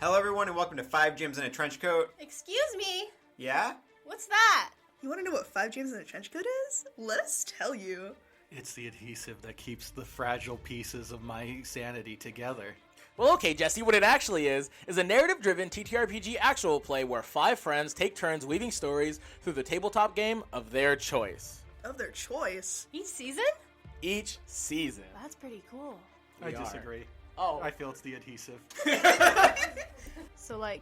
Hello everyone and welcome to 5 Gyms in a Trench Coat. Excuse me? Yeah? What's that? You want to know what 5 Gyms in a Trench Coat is? Let us tell you. It's the adhesive that keeps the fragile pieces of my sanity together. Well, okay, Jesse, what it actually is a narrative-driven TTRPG actual play where 5 friends take turns weaving stories through the tabletop game of their choice. Of their choice? Each season? Each season. That's pretty cool. I disagree. Oh. I feel it's the adhesive. So, like,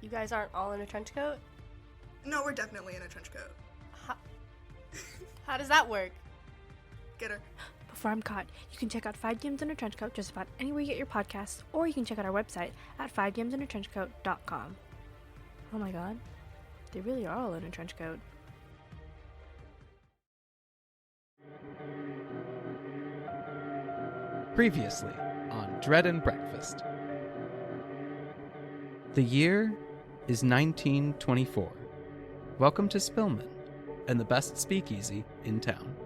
you guys aren't all in a trench coat? No, we're definitely in a trench coat. How does that work? Get her. Before I'm caught, you can check out 5 Gyms in a Trench Coat just about anywhere you get your podcasts, or you can check out our website at 5gymsinatrenchcoat.com. Oh my god, they really are all in a trench coat. Previously on Dread and Breakfast. The year is 1924. Welcome to Spillman, and the best speakeasy in town.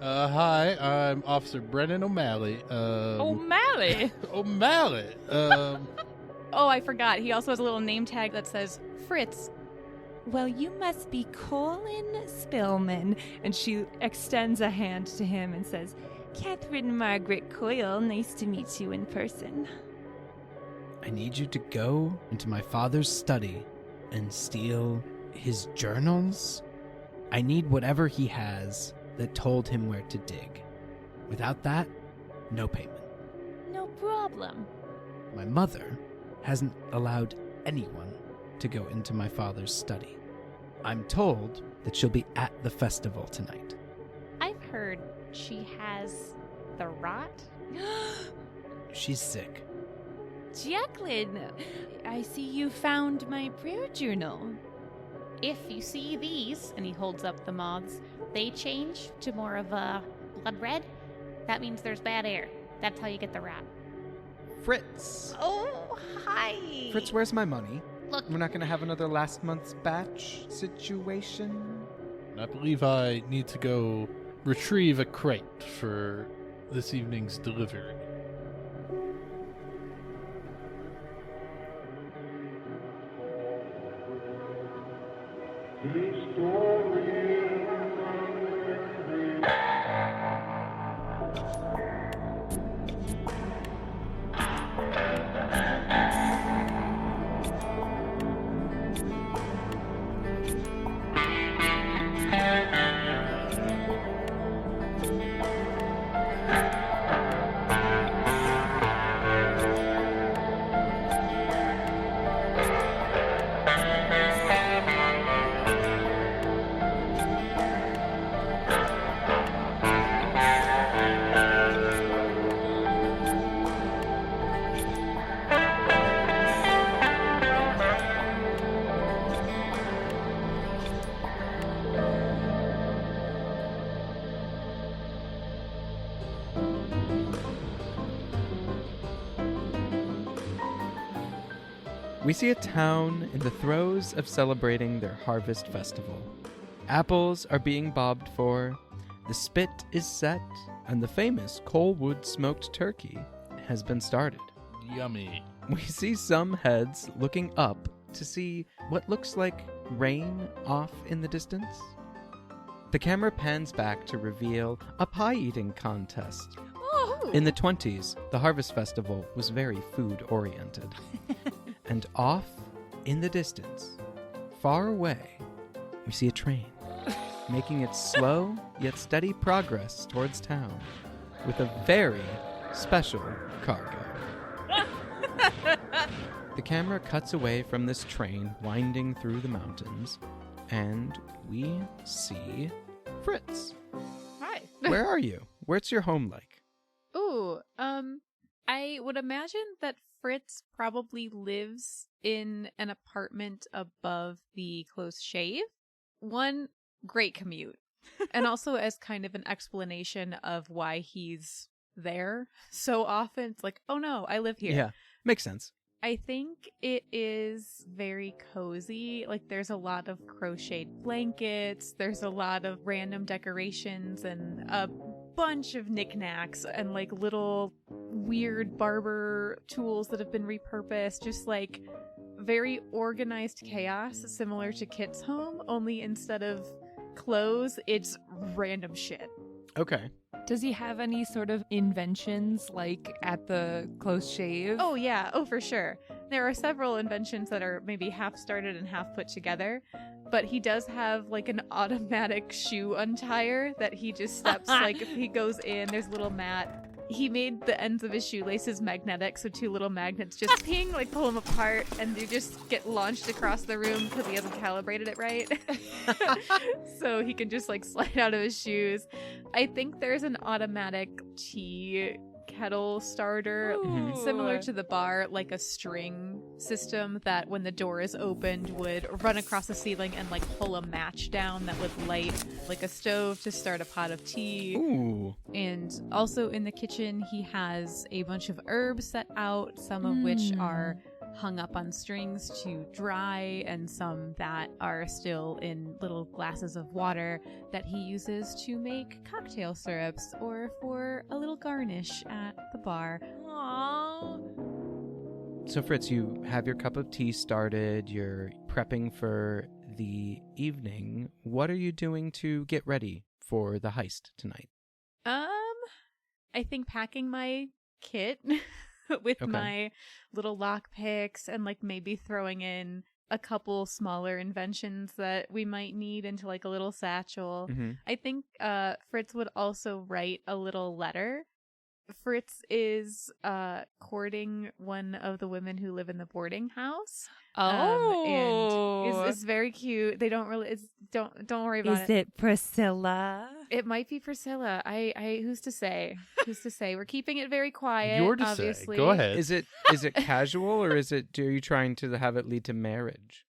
Hi, I'm Officer Brennan O'Malley. O'Malley? O'Malley. Oh, I forgot. He also has a little name tag that says Fritz. Well, you must be Colin Spillman. And she extends a hand to him and says, Catherine Margaret Coyle, nice to meet you in person. I need you to go into my father's study and steal his journals. I need whatever he has that told him where to dig. Without that, no payment. No problem. My mother hasn't allowed anyone to go into my father's study. I'm told that she'll be at the festival tonight. I've heard she has the rot. She's sick. Jacqueline, I see you found my prayer journal. If you see these, and he holds up the moths, they change to more of a blood red. That means there's bad air. That's how you get the rot. Fritz. Oh, hi. Fritz, where's my money? Look. We're not going to have another last month's batch situation? I believe I need to go retrieve a crate for this evening's delivery. We see a town in the throes of celebrating their harvest festival. Apples are being bobbed for, the spit is set, and the famous Coalwood smoked turkey has been started. Yummy. We see some heads looking up to see what looks like rain off in the distance. The camera pans back to reveal a pie-eating contest. Oh. In the 20s, the Harvest Festival was very food-oriented. And off in the distance, far away, we see a train making its slow yet steady progress towards town with a very special cargo. The camera cuts away from this train winding through the mountains, and we see Fritz. Hi. Where are you? Where's your home like? Ooh, I would imagine that Fritz probably lives in an apartment above the Close Shave. One, great commute. And also as kind of an explanation of why he's there so often. It's like, oh no, I live here. Yeah, makes sense. I think it is very cozy. Like, there's a lot of crocheted blankets. There's a lot of random decorations and a bunch of knickknacks and like little weird barber tools that have been repurposed, just like very organized chaos, similar to Kit's home, only instead of clothes, it's random shit. Okay. Does he have any sort of inventions like at the close shave? Oh yeah, oh for sure. There are several inventions that are maybe half started and half put together, but he does have like an automatic shoe untier that he just steps like if he goes in, there's a little mat. He made the ends of his shoelaces magnetic, so 2 little magnets just ping, like pull them apart, and they just get launched across the room because he hasn't calibrated it right. So he can just like slide out of his shoes. I think there's an automatic tea kettle starter similar to the bar, like a string system that when the door is opened would run across the ceiling and like pull a match down that would light like a stove to start a pot of tea. Ooh. And also in the kitchen he has a bunch of herbs set out, some of which are hung up on strings to dry, and some that are still in little glasses of water that he uses to make cocktail syrups or for a little garnish at the bar. Aww. So Fritz, you have your cup of tea started, you're prepping for the evening. What are you doing to get ready for the heist tonight? I think packing my kit with my little lock picks and like maybe throwing in a couple smaller inventions that we might need into like a little satchel. I think Fritz would also write a little letter. Fritz is courting one of the women who live in the boarding house. And is very cute. They don't really don't worry about it. Is it Priscilla? It might be Priscilla. I who's to say? Who's to say? We're keeping it very quiet. You're to obviously. say. Go ahead. Is it casual, or are you trying to have it lead to marriage?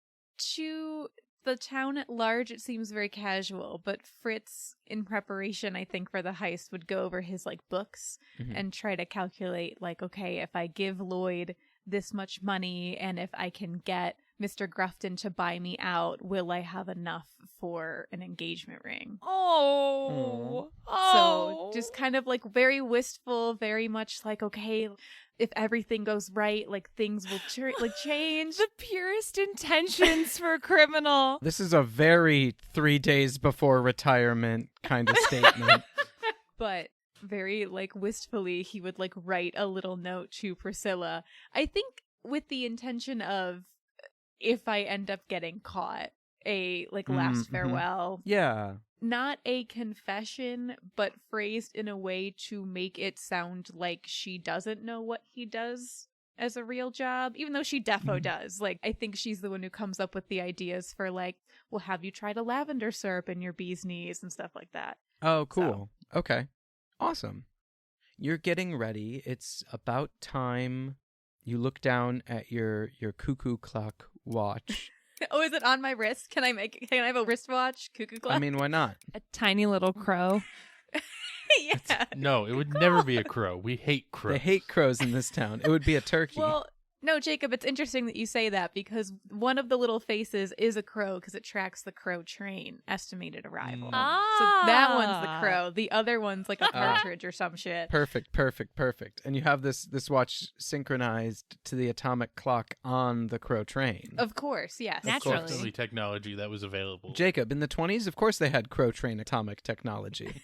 To the town at large, it seems very casual, but Fritz, in preparation, I think, for the heist, would go over his like books and try to calculate, like, okay, if I give Lloyd this much money and if I can get Mr. Grufton to buy me out, will I have enough for an engagement ring? So just kind of like very wistful, very much like, okay, if everything goes right, like things will change. The purest intentions for a criminal. This is a very 3 days before retirement kind of statement. But very like wistfully, he would like write a little note to Priscilla. I think with the intention of, if I end up getting caught, a like last farewell. Yeah. Not a confession, but phrased in a way to make it sound like she doesn't know what he does as a real job, even though she defo does. Like, I think she's the one who comes up with the ideas for like, well, have you tried a lavender syrup in your bee's knees and stuff like that. Oh, cool. So. Okay. Awesome. You're getting ready. It's about time. You look down at your cuckoo clock watch. Oh, is it on my wrist? Can I have a wristwatch? Cuckoo clock? I mean, why not? A tiny little crow. Yeah. No, it would never be a crow. We hate crows. They hate crows in this town. It would be a turkey. Well, no, Jacob, it's interesting that you say that because one of the little faces is a crow because it tracks the crow train estimated arrival. So that one's the crow. The other one's like a partridge or some shit. Perfect. And you have this watch synchronized to the atomic clock on the crow train. Of course, yes. Naturally. Of course, the technology that was available. Jacob, in the 1920s, of course they had crow train atomic technology.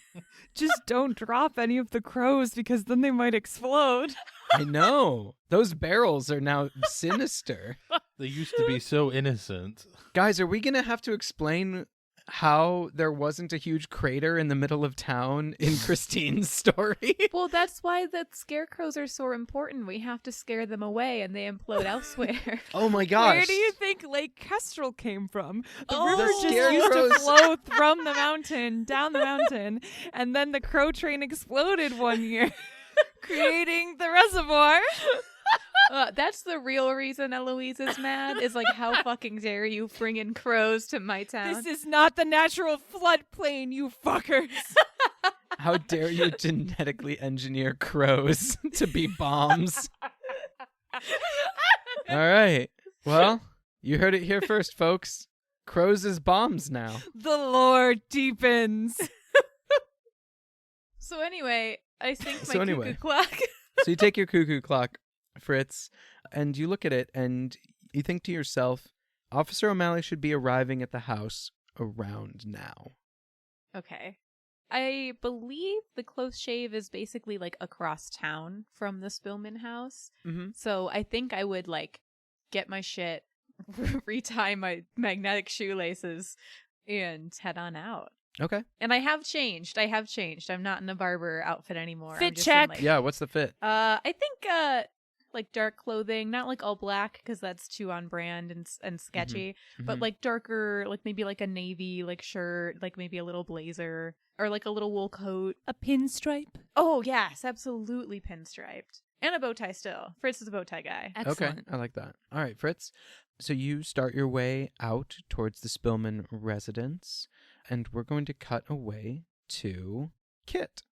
Just don't drop any of the crows because then they might explode. I know. Those barrels are now sinister. They used to be so innocent. Guys, are we going to have to explain how there wasn't a huge crater in the middle of town in Christine's story? Well, that's why the scarecrows are so important. We have to scare them away and they implode elsewhere. Oh my gosh. Where do you think Lake Kestrel came from? The Oh, river the just used to scarecrows. flow from the mountain, down the mountain, and then the crow train exploded one year, creating the reservoir. That's the real reason Eloise is mad, is like, how fucking dare you bring in crows to my town? This is not the natural floodplain, you fuckers. How dare you genetically engineer crows to be bombs? All right. Well, you heard it here first, folks. Crows is bombs now. The lore deepens. So anyway, I sync my So cuckoo anyway. clock. So you take your cuckoo clock, Fritz, and you look at it and you think to yourself, Officer O'Malley should be arriving at the house around now. Okay. I believe the close shave is basically like across town from the Spillman house. Mm-hmm. So I think I would like get my shit, retie my magnetic shoelaces, and head on out. Okay. And I have changed. I'm not in a barber outfit anymore. Fit I'm just check. In, like, Yeah, what's the fit? I think like dark clothing, not like all black because that's too on brand and sketchy, Mm-hmm. but like darker, like maybe like a navy like shirt, like maybe a little blazer or like a little wool coat. A pinstripe. Oh yes, absolutely pinstriped. And a bow tie still. Fritz is a bow tie guy. Excellent. Okay, I like that. All right, Fritz. So you start your way out towards the Spillman residence, and we're going to cut away to Kit.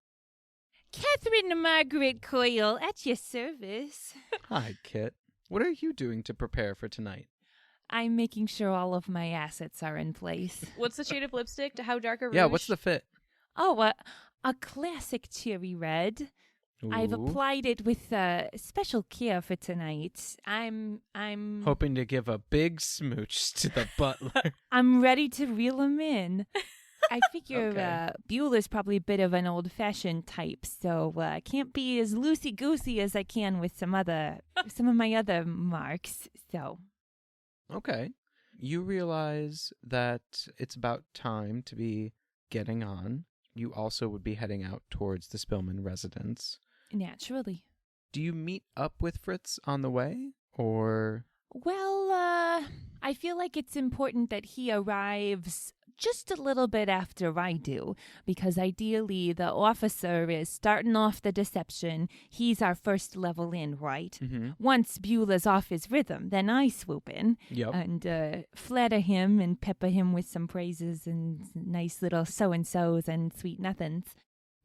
Catherine Margaret Coyle, at your service. Hi, Kit. What are you doing to prepare for tonight? I'm making sure all of my assets are in place. What's the shade of lipstick? How dark a rouge? Yeah, what's the fit? Oh, a classic cherry red. I've Ooh. applied it with special care for tonight. I'm Hoping to give a big smooch to the butler. I'm ready to reel him in. I figure Okay. Bueller's probably a bit of an old-fashioned type, so I can't be as loosey-goosey as I can with some of my other marks. So Okay. You realize that it's about time to be getting on. You also would be heading out towards the Spillman residence. naturally. Do you meet up with Fritz on the way, or... Well, I feel like it's important that he arrives just a little bit after I do, because ideally the officer is starting off the deception. He's our first level in, right? Mm-hmm. Once Beulah's off his rhythm, then I swoop in Yep. and flatter him and pepper him with some praises and nice little so-and-sos and sweet nothings.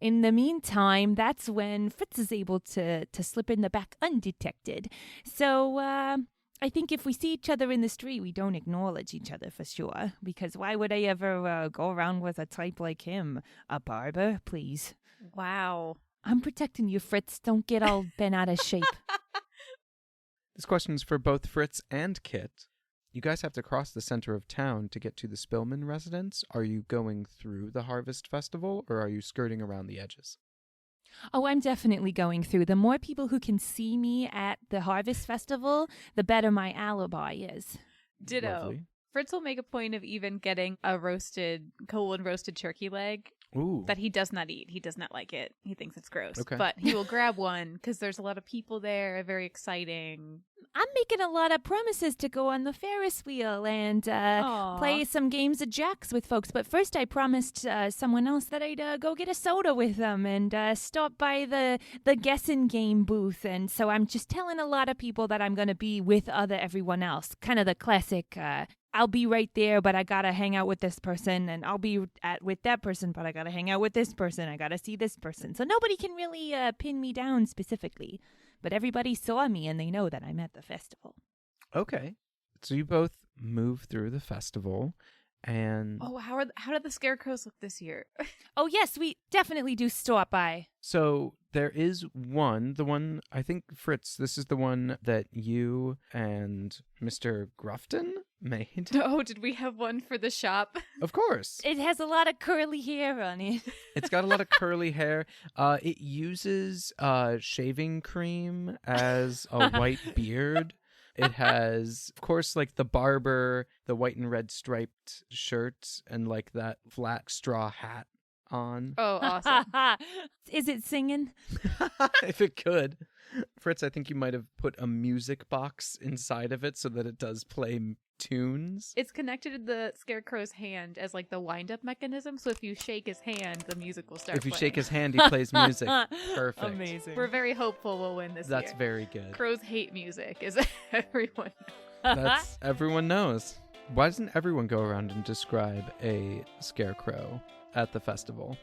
In the meantime, that's when Fritz is able to slip in the back undetected. So, I think if we see each other in the street, we don't acknowledge each other for sure. Because why would I ever go around with a type like him? A barber, please. Wow. I'm protecting you, Fritz. Don't get all bent out of shape. This question is for both Fritz and Kit. You guys have to cross the center of town to get to the Spillman residence. Are you going through the Harvest Festival, or are you skirting around the edges? Oh, I'm definitely going through. The more people who can see me at the Harvest Festival, the better my alibi is. Ditto. Lovely. Fritz will make a point of even getting a colon roasted turkey leg Ooh. that he does not eat. He does not like it. He thinks it's gross. Okay. But he will grab one because there's a lot of people there. Very exciting. I'm making a lot of promises to go on the Ferris wheel and Aw. play some games of jacks with folks. But first I promised someone else that I'd go get a soda with them and stop by the guessing game booth. And so I'm just telling a lot of people that I'm going to be with everyone else. Kind of the classic, I'll be right there, but I got to hang out with this person. And I'll be with that person, but I got to hang out with this person. I got to see this person. So nobody can really pin me down specifically. But everybody saw me and they know that I'm at the festival. Okay. So you both move through the festival, and... Oh, how did the scarecrows look this year? Oh, yes, we definitely do stop by. So there is the one, I think, Fritz, this is the one that you and Mr. Grufton made. Oh, did we have one for the shop? Of course. It has a lot of curly hair on it. It's got a lot of curly hair. It uses shaving cream as a white beard. It has, of course, like the barber, the white and red striped shirt, and like that flat straw hat on. Oh, awesome. Is it singing? If it could. Fritz, I think you might have put a music box inside of it so that it does play tunes. It's connected to the scarecrow's hand as like the wind-up mechanism. So if you shake his hand, the music will start If you playing. shake his hand, he plays music. Perfect. Amazing. We're very hopeful we'll win this That's year. very good. Crows hate music, is everyone. That's everyone knows. Why doesn't everyone go around and describe a scarecrow at the festival?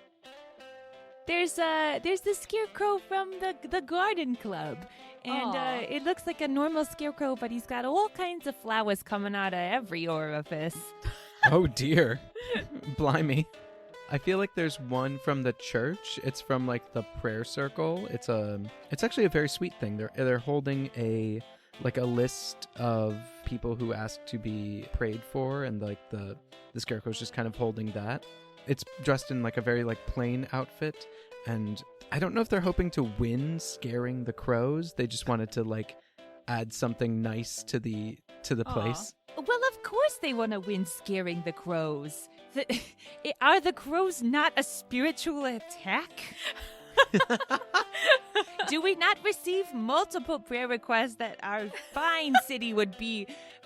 There's the scarecrow from the garden club. And Aw. it looks like a normal scarecrow, but he's got all kinds of flowers coming out of every orifice. Oh dear. Blimey. I feel like there's one from the church. It's from like the prayer circle. It's actually a very sweet thing. They're holding a list of people who asked to be prayed for, and like the scarecrow's just kind of holding that. It's dressed in like a very like plain outfit, and I don't know if they're hoping to win scaring the crows. They just wanted to like add something nice to the place. Well, of course they want to win scaring the crows. Are the crows not a spiritual attack? Do we not receive multiple prayer requests that our fine city would be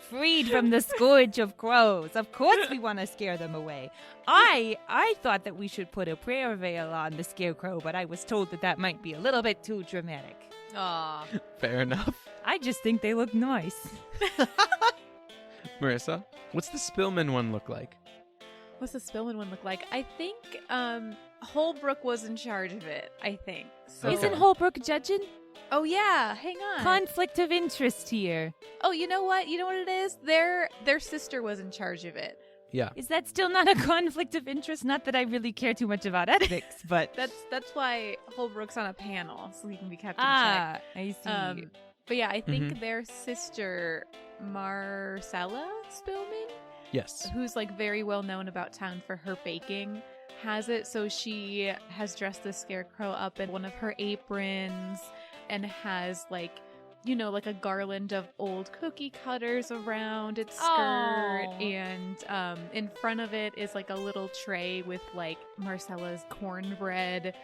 freed from the scourge of crows? Of course we want to scare them away. I thought that we should put a prayer veil on the scarecrow, but I was told that might be a little bit too dramatic. Aw. Fair enough. I just think they look nice. Marissa, what's the Spillman one look like? What's the Spillman one look like? I think Holbrook was in charge of it, I think. So... Isn't Holbrook judging? Oh, yeah. Hang on. Conflict of interest here. Oh, you know what? You know what it is? Their sister was in charge of it. Yeah. Is that still not a conflict of interest? Not that I really care too much about ethics, but... That's why Holbrook's on a panel, so he can be kept in check. Ah, I see. But yeah, I think their sister, Marcella Spillman? Yes. Who's like very well known about town for her baking, has it. So she has dressed the scarecrow up in one of her aprons and has like, you know, like a garland of old cookie cutters around its skirt. Aww. And in front of it is like a little tray with like Marcella's cornbread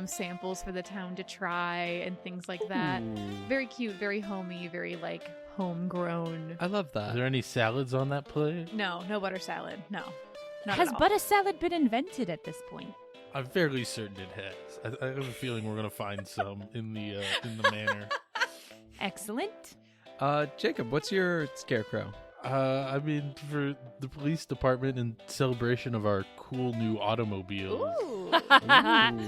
samples for the town to try and things like that. Ooh. Very cute, very homey, very like homegrown. I love that. Are there any salads on that plate? No butter salad. No. Not Has at all. butter salad been invented at this point? I'm fairly certain it has. I have a feeling we're gonna find some in the manor. Excellent. Jacob, what's your scarecrow? I mean, for the police department in celebration of our cool new automobiles, Ooh.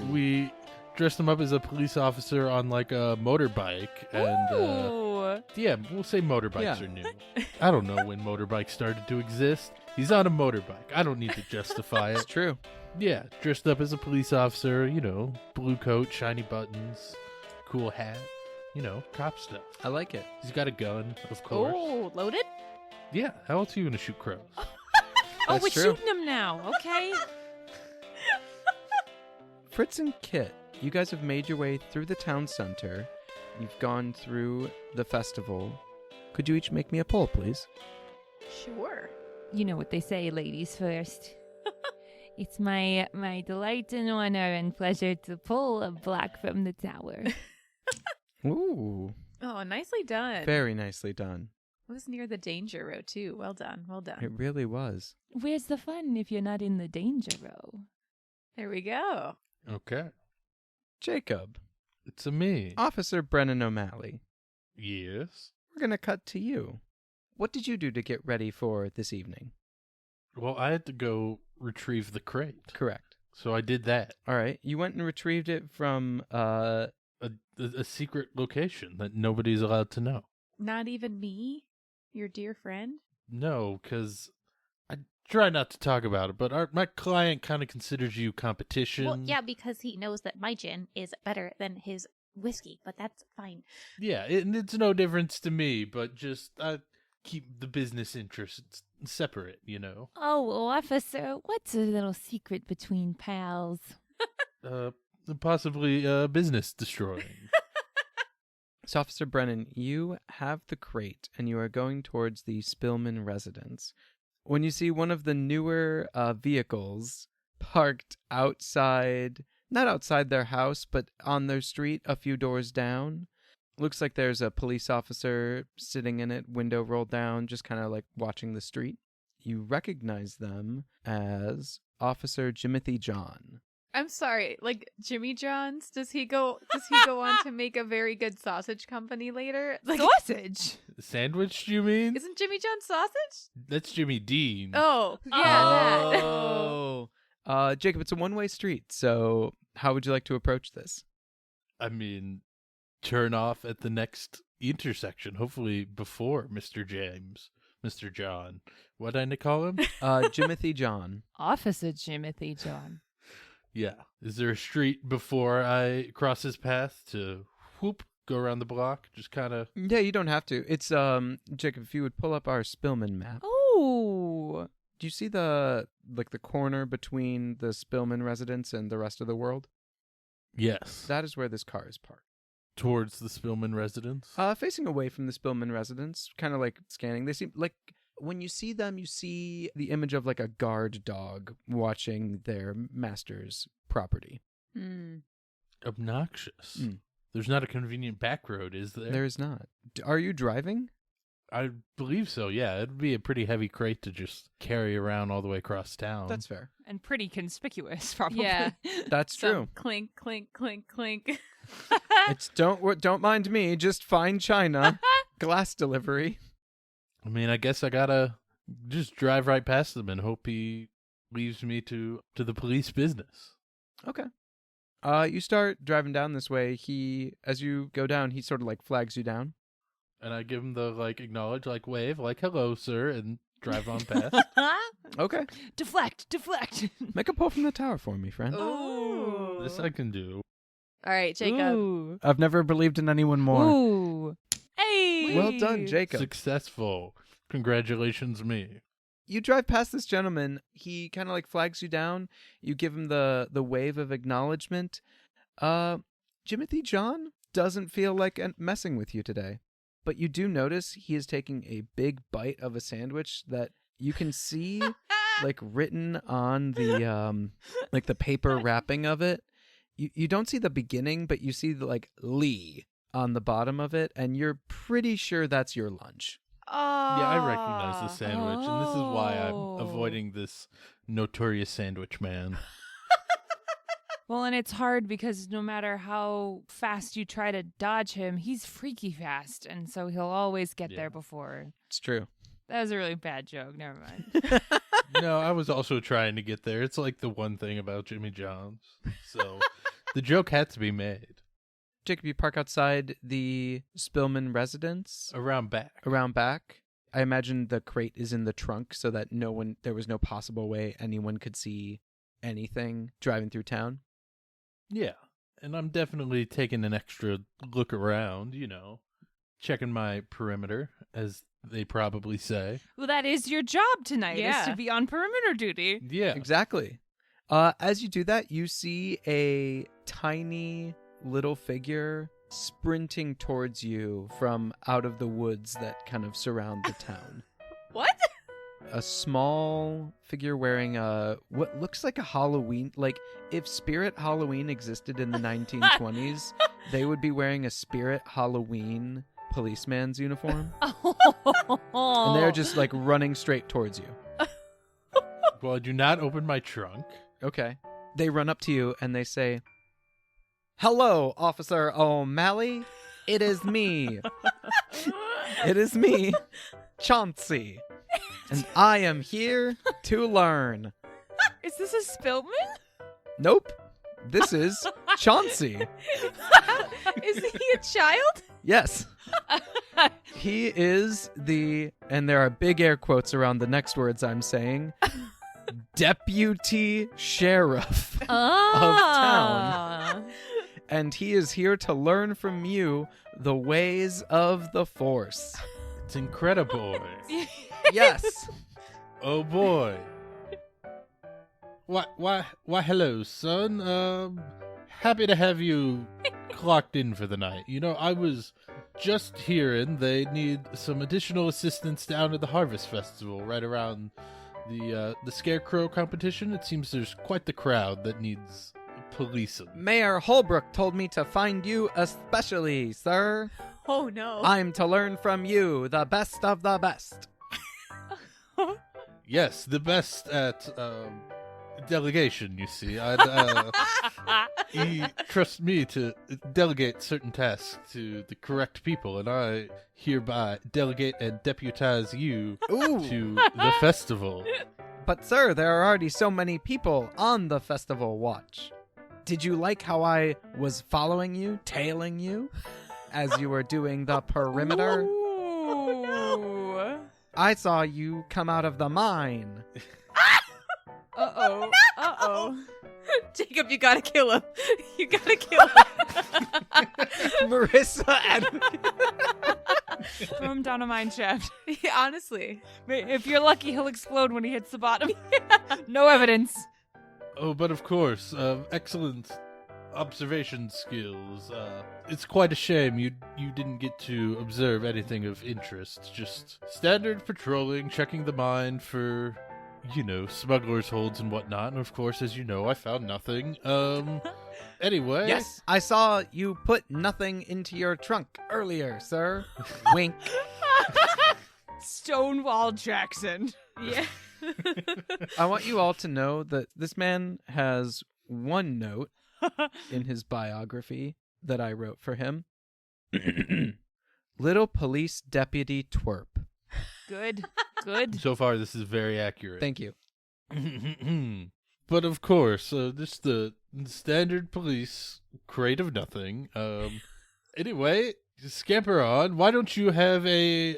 we dressed him up as a police officer on like a motorbike, and yeah, we'll say motorbikes are new. I don't know when motorbikes started to exist. He's on a motorbike. I don't need to justify It's it. true. Yeah, dressed up as a police officer, you know, blue coat, shiny buttons, cool hat, you know, cop stuff. I like it. He's got a gun, of course. Oh, loaded? Yeah, how else are you going to shoot crows? Oh, That's we're true. shooting them now. Okay. Fritz and Kit, you guys have made your way through the town center. You've gone through the festival. Could you each make me a poll, please? Sure. You know what they say, ladies first. It's my delight and honor and pleasure to pull a block from the tower. Ooh, Oh, nicely done. very nicely done. It was near the danger row, too. Well done. Well done. It really was. Where's the fun if you're not in the danger row? There we go. Okay. Jacob, It's a me. Officer Brennan O'Malley, Yes. we're going to cut to you. What did you do to get ready for this evening? Well, I had to go retrieve the crate. Correct. So I did that. All right. You went and retrieved it from, A secret location that nobody's allowed to know. Not even me? Your dear friend? No, because I try not to talk about it, but my client kind of considers you competition. Well, yeah, because he knows that my gin is better than his whiskey, but that's fine. Yeah, it's no difference to me, but just keep the business interests separate, you know? Oh, officer, what's a little secret between pals? Possibly business destroying. So, Officer Brennan, you have the crate, and you are going towards the Spillman residence. When you see one of the newer vehicles parked outside, not outside their house, but on their street a few doors down, looks like there's a police officer sitting in it, window rolled down, just kind of like watching the street. You recognize them as Officer Jimothy John. I'm sorry, like Jimmy John's? Does he go on to make a very good sausage company later? Like, Sausage? Sandwich, you mean? isn't Jimmy John sausage? That's Jimmy Dean. Oh, yeah, that. Oh. Jacob, it's a one-way street, so how would you like to approach this? I mean, turn off at the next intersection, hopefully before Mr. John. What did I call him? Jimothy John. Officer Jimothy John. Yeah. Is there a street before I cross his path to whoop, go around the block? Just kind of... Yeah, you don't have to. It's, Jacob, if you would pull up our Spillman map. Oh. Do you see the corner between the Spillman residence and the rest of the world? Yes. That is where this car is parked. Towards the Spillman residence? Facing away from the Spillman residence, kind of like scanning. They seem like, when you see them, you see the image of like a guard dog watching their master's property. Obnoxious. There's not a convenient back road, is there? There is not. Are you driving? I believe so, yeah. It'd be a pretty heavy crate to just carry around all the way across town. That's fair. And pretty conspicuous, probably. Yeah. That's true. Clink, clink, clink, clink. It's don't mind me, just fine china. Glass delivery. I mean, I guess I gotta just drive right past him and hope he leaves me to the police business. Okay. You start driving down this way. As you go down, he sort of like flags you down. And I give him the acknowledge, wave, hello, sir, and drive on past. Okay. Deflect. Make a pull from the tower for me, friend. Ooh. This I can do. All right, Jacob. Ooh. I've never believed in anyone more. Ooh. Hey. Well done, Jacob. Successful. Congratulations, me. You drive past this gentleman. He kind of flags you down. You give him the wave of acknowledgement. Jimothy John doesn't feel like messing with you today. But you do notice he is taking a big bite of a sandwich that you can see written on the the paper wrapping of it. You don't see the beginning, but you see the Lee on the bottom of it, and you're pretty sure that's your lunch. Yeah, I recognize the sandwich, and this is why I'm avoiding this notorious sandwich man. Well, and it's hard because no matter how fast you try to dodge him, he's freaky fast, and so he'll always get there before. It's true. That was a really bad joke. Never mind. No, I was also trying to get there. It's the one thing about Jimmy John's. So the joke had to be made. Jacob, you park outside the Spillman residence. Around back. I imagine the crate is in the trunk so that there was no possible way anyone could see anything driving through town. Yeah, and I'm definitely taking an extra look around, checking my perimeter, as they probably say. Well, that is your job tonight, is to be on perimeter duty. Yeah. Exactly. As you do that, you see a tiny little figure sprinting towards you from out of the woods that kind of surround the town. What? A small figure wearing what looks like a Halloween, if Spirit Halloween existed in the 1920s, they would be wearing a Spirit Halloween policeman's uniform. And they're just running straight towards you. Well, I do not open my trunk. Okay. They run up to you and they say, "Hello, Officer O'Malley. It is me. It is me, Chauncey. And I am here to learn." Is this a Spillman? Nope. This is Chauncey. Is he a child? Yes. He is and there are big air quotes around the next words I'm saying, deputy sheriff of town. And he is here to learn from you the ways of the Force. It's incredible. Yes. Oh boy. Why, hello, son. Happy to have you clocked in for the night. I was just hearing they need some additional assistance down at the Harvest Festival right around the scarecrow competition. It seems there's quite the crowd that needs policing. Mayor Holbrook told me to find you especially, sir. Oh no. I'm to learn from you, the best of the best. Yes, the best at delegation, you see. He trusts me to delegate certain tasks to the correct people, and I hereby delegate and deputize you to the festival. But sir, there are already so many people on the festival watch. Did you like how I was following you, tailing you, as you were doing the perimeter? Ooh. No. I saw you come out of the mine. Uh-oh. Uh-oh. Jacob, you gotta kill him. You gotta kill him. Marissa and Throw him down a mine shaft. Yeah, honestly. If you're lucky, he'll explode when he hits the bottom. No evidence. Oh, but of course, excellent observation skills. It's quite a shame you didn't get to observe anything of interest. Just standard patrolling, checking the mine for, smugglers' holds and whatnot. And of course, as you know, I found nothing. Anyway. Yes, I saw you put nothing into your trunk earlier, sir. Wink. Stonewall Jackson. Yeah. I want you all to know that this man has one note in his biography that I wrote for him. Little police deputy twerp. Good. So far, this is very accurate. Thank you. But of course, this the standard police crate of nothing. Anyway, scamper on. Why don't you have a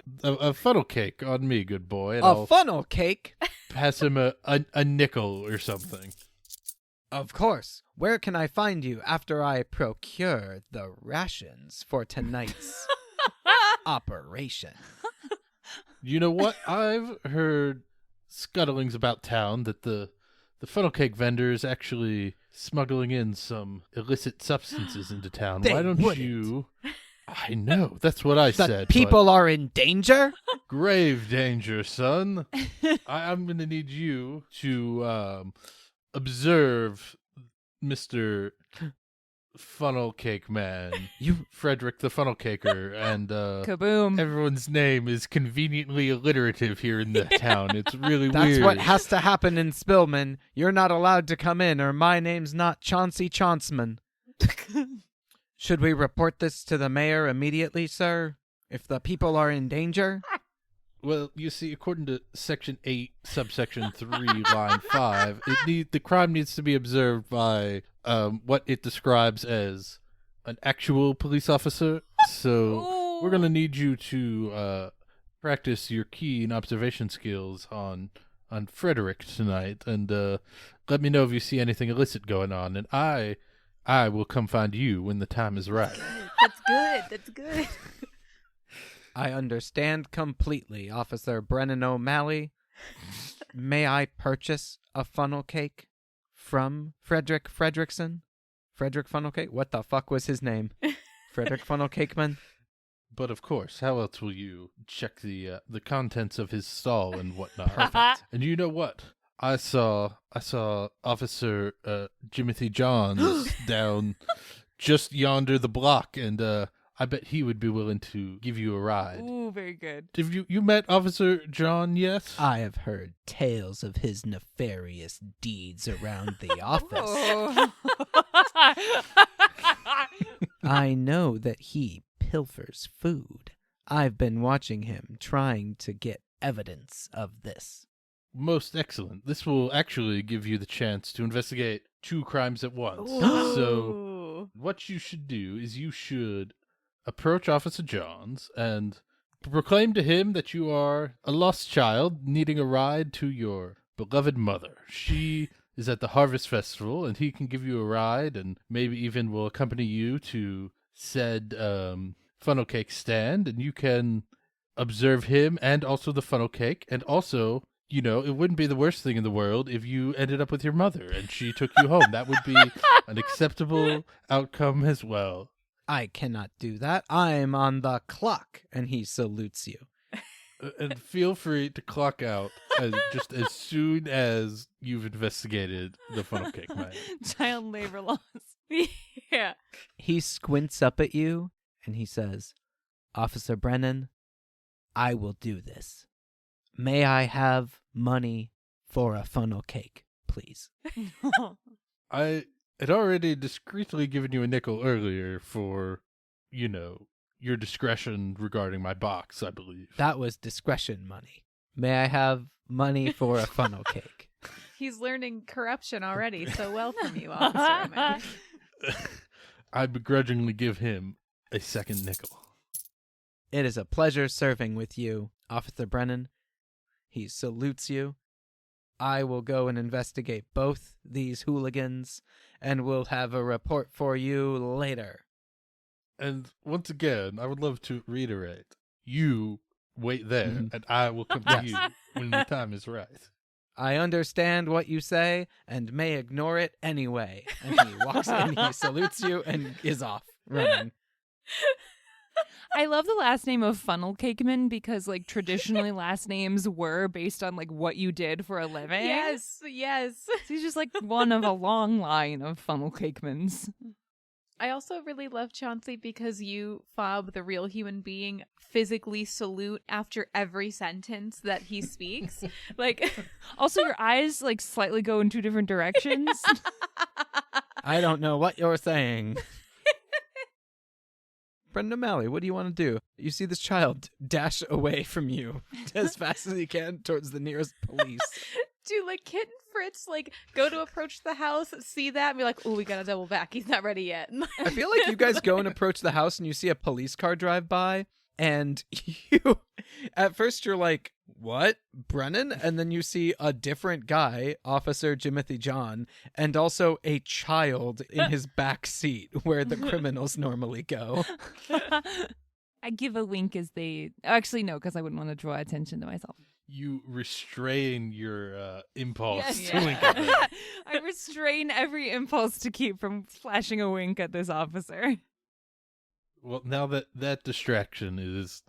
funnel cake on me, good boy? And I'll funnel cake? pass him a nickel or something. Of course. Where can I find you after I procure the rations for tonight's operation? You know what? I've heard scuttlings about town that the funnel cake vendor is actually smuggling in some illicit substances into town. They Why don't wouldn't. you? I know. That's what I The said. people are in danger? Grave danger, son. I'm going to need you to observe Mr. Funnel Cake Man, Frederick the Funnel Caker, and Kaboom. everyone's name is conveniently alliterative here in the town. It's really That's weird. what has to happen in Spillman. You're not allowed to come in, or my name's not Chauncey Chauncman. Should we report this to the mayor immediately, sir? If the people are in danger? Well, you see, according to Section 8, subsection 3, line 5, the crime needs to be observed by what it describes as an actual police officer. So we're going to need you to practice your keen observation skills on Frederick tonight, and let me know if you see anything illicit going on, and I will come find you when the time is right. That's good. I understand completely, Officer Brennan O'Malley. May I purchase a funnel cake from Frederick Fredrickson? Frederick Funnel Cake? What the fuck was his name? Frederick Funnel Cakeman? But of course, how else will you check the contents of his stall and whatnot? Perfect. And you know what? I saw Officer Jimothy Johns down just yonder the block, and I bet he would be willing to give you a ride. Ooh, very good. Have you met Officer John yet? I have heard tales of his nefarious deeds around the office. Oh. I know that he pilfers food. I've been watching him trying to get evidence of this. Most excellent. This will actually give you the chance to investigate 2 crimes at once. Ooh. So what you should do is you should approach Officer Johns and proclaim to him that you are a lost child needing a ride to your beloved mother. She is at the Harvest Festival, and he can give you a ride and maybe even will accompany you to said funnel cake stand, and you can observe him and also the funnel cake, and also, it wouldn't be the worst thing in the world if you ended up with your mother and she took you home. That would be an acceptable outcome as well. I cannot do that. I'm on the clock. And he salutes you. And feel free to clock out just as soon as you've investigated the funnel cake man. Child labor laws. Yeah. He squints up at you and he says, Officer Brennan, I will do this. May I have money for a funnel cake, please? I had already discreetly given you a nickel earlier for, your discretion regarding my box, I believe. That was discretion money. May I have money for a funnel cake? He's learning corruption already so well from you, Officer. I begrudgingly give him a second nickel. It is a pleasure serving with you, Officer Brennan. He salutes you. I will go and investigate both these hooligans, and we'll have a report for you later. And once again, I would love to reiterate, you wait there, and I will come to you when the time is right. I understand what you say, and may ignore it anyway. And he walks in, he salutes you, and is off, running. I love the last name of Funnel Cakeman because, like, traditionally last names were based on, like, what you did for a living. Yes. So he's just, like, one of a long line of Funnel Cakemans. I also really love Chauncey because you, Fob, the real human being, physically salute after every sentence that he speaks. Like, also your eyes, like, slightly go in two different directions. I don't know what you're saying. Brendan O'Malley, what do you want to do? You see this child dash away from you as fast as he can towards the nearest police. do, like, Kit and Fritz, like, go to approach the house, see that, and be like, oh, we gotta double back. He's not ready yet. I feel like you guys go and approach the house and you see a police car drive by, and you, at first you're like, what? Brennan? And then you see a different guy, Officer Jimothy John, and also a child in his back seat where the criminals normally go. I give a wink as they... Actually, no, because I wouldn't want to draw attention to myself. You restrain your impulse Yes. to wink at them. I restrain every impulse to keep from flashing a wink at this officer. Well, now that that distraction is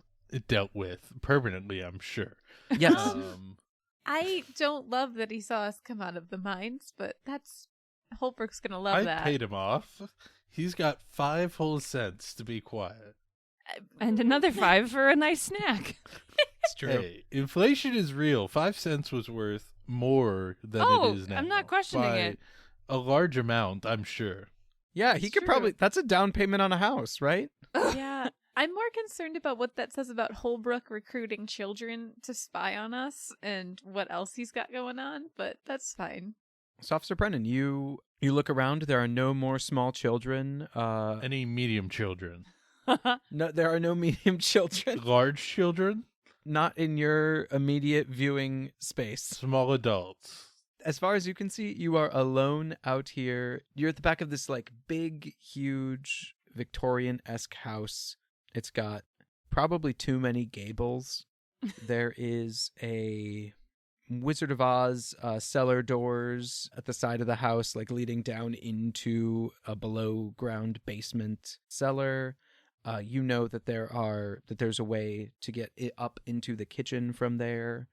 dealt with permanently, I'm sure. Yes. I don't love that he saw us come out of the mines, but that's... Holbrook's gonna love that. I paid him off. He's got 5 whole cents to be quiet. And another 5 for a nice snack. It's true. Hey, inflation is real. 5 cents was worth more than it is now. I'm not questioning by it. a large amount, I'm sure. Yeah, he could probably... That's a down payment on a house, right? Yeah. I'm more concerned about what that says about Holbrook recruiting children to spy on us and what else he's got going on, but that's fine. So, Officer Brennan, you look around. There are no more small children. Any medium children? No, there are no medium children. Large children? Not in your immediate viewing space. Small adults. As far as you can see, you are alone out here. You're at the back of this, like, big, huge Victorian-esque house. It's got probably too many gables. There is a Wizard of Oz cellar doors at the side of the house, like leading down into a below-ground basement cellar. You know that there's a way to get it up into the kitchen from there.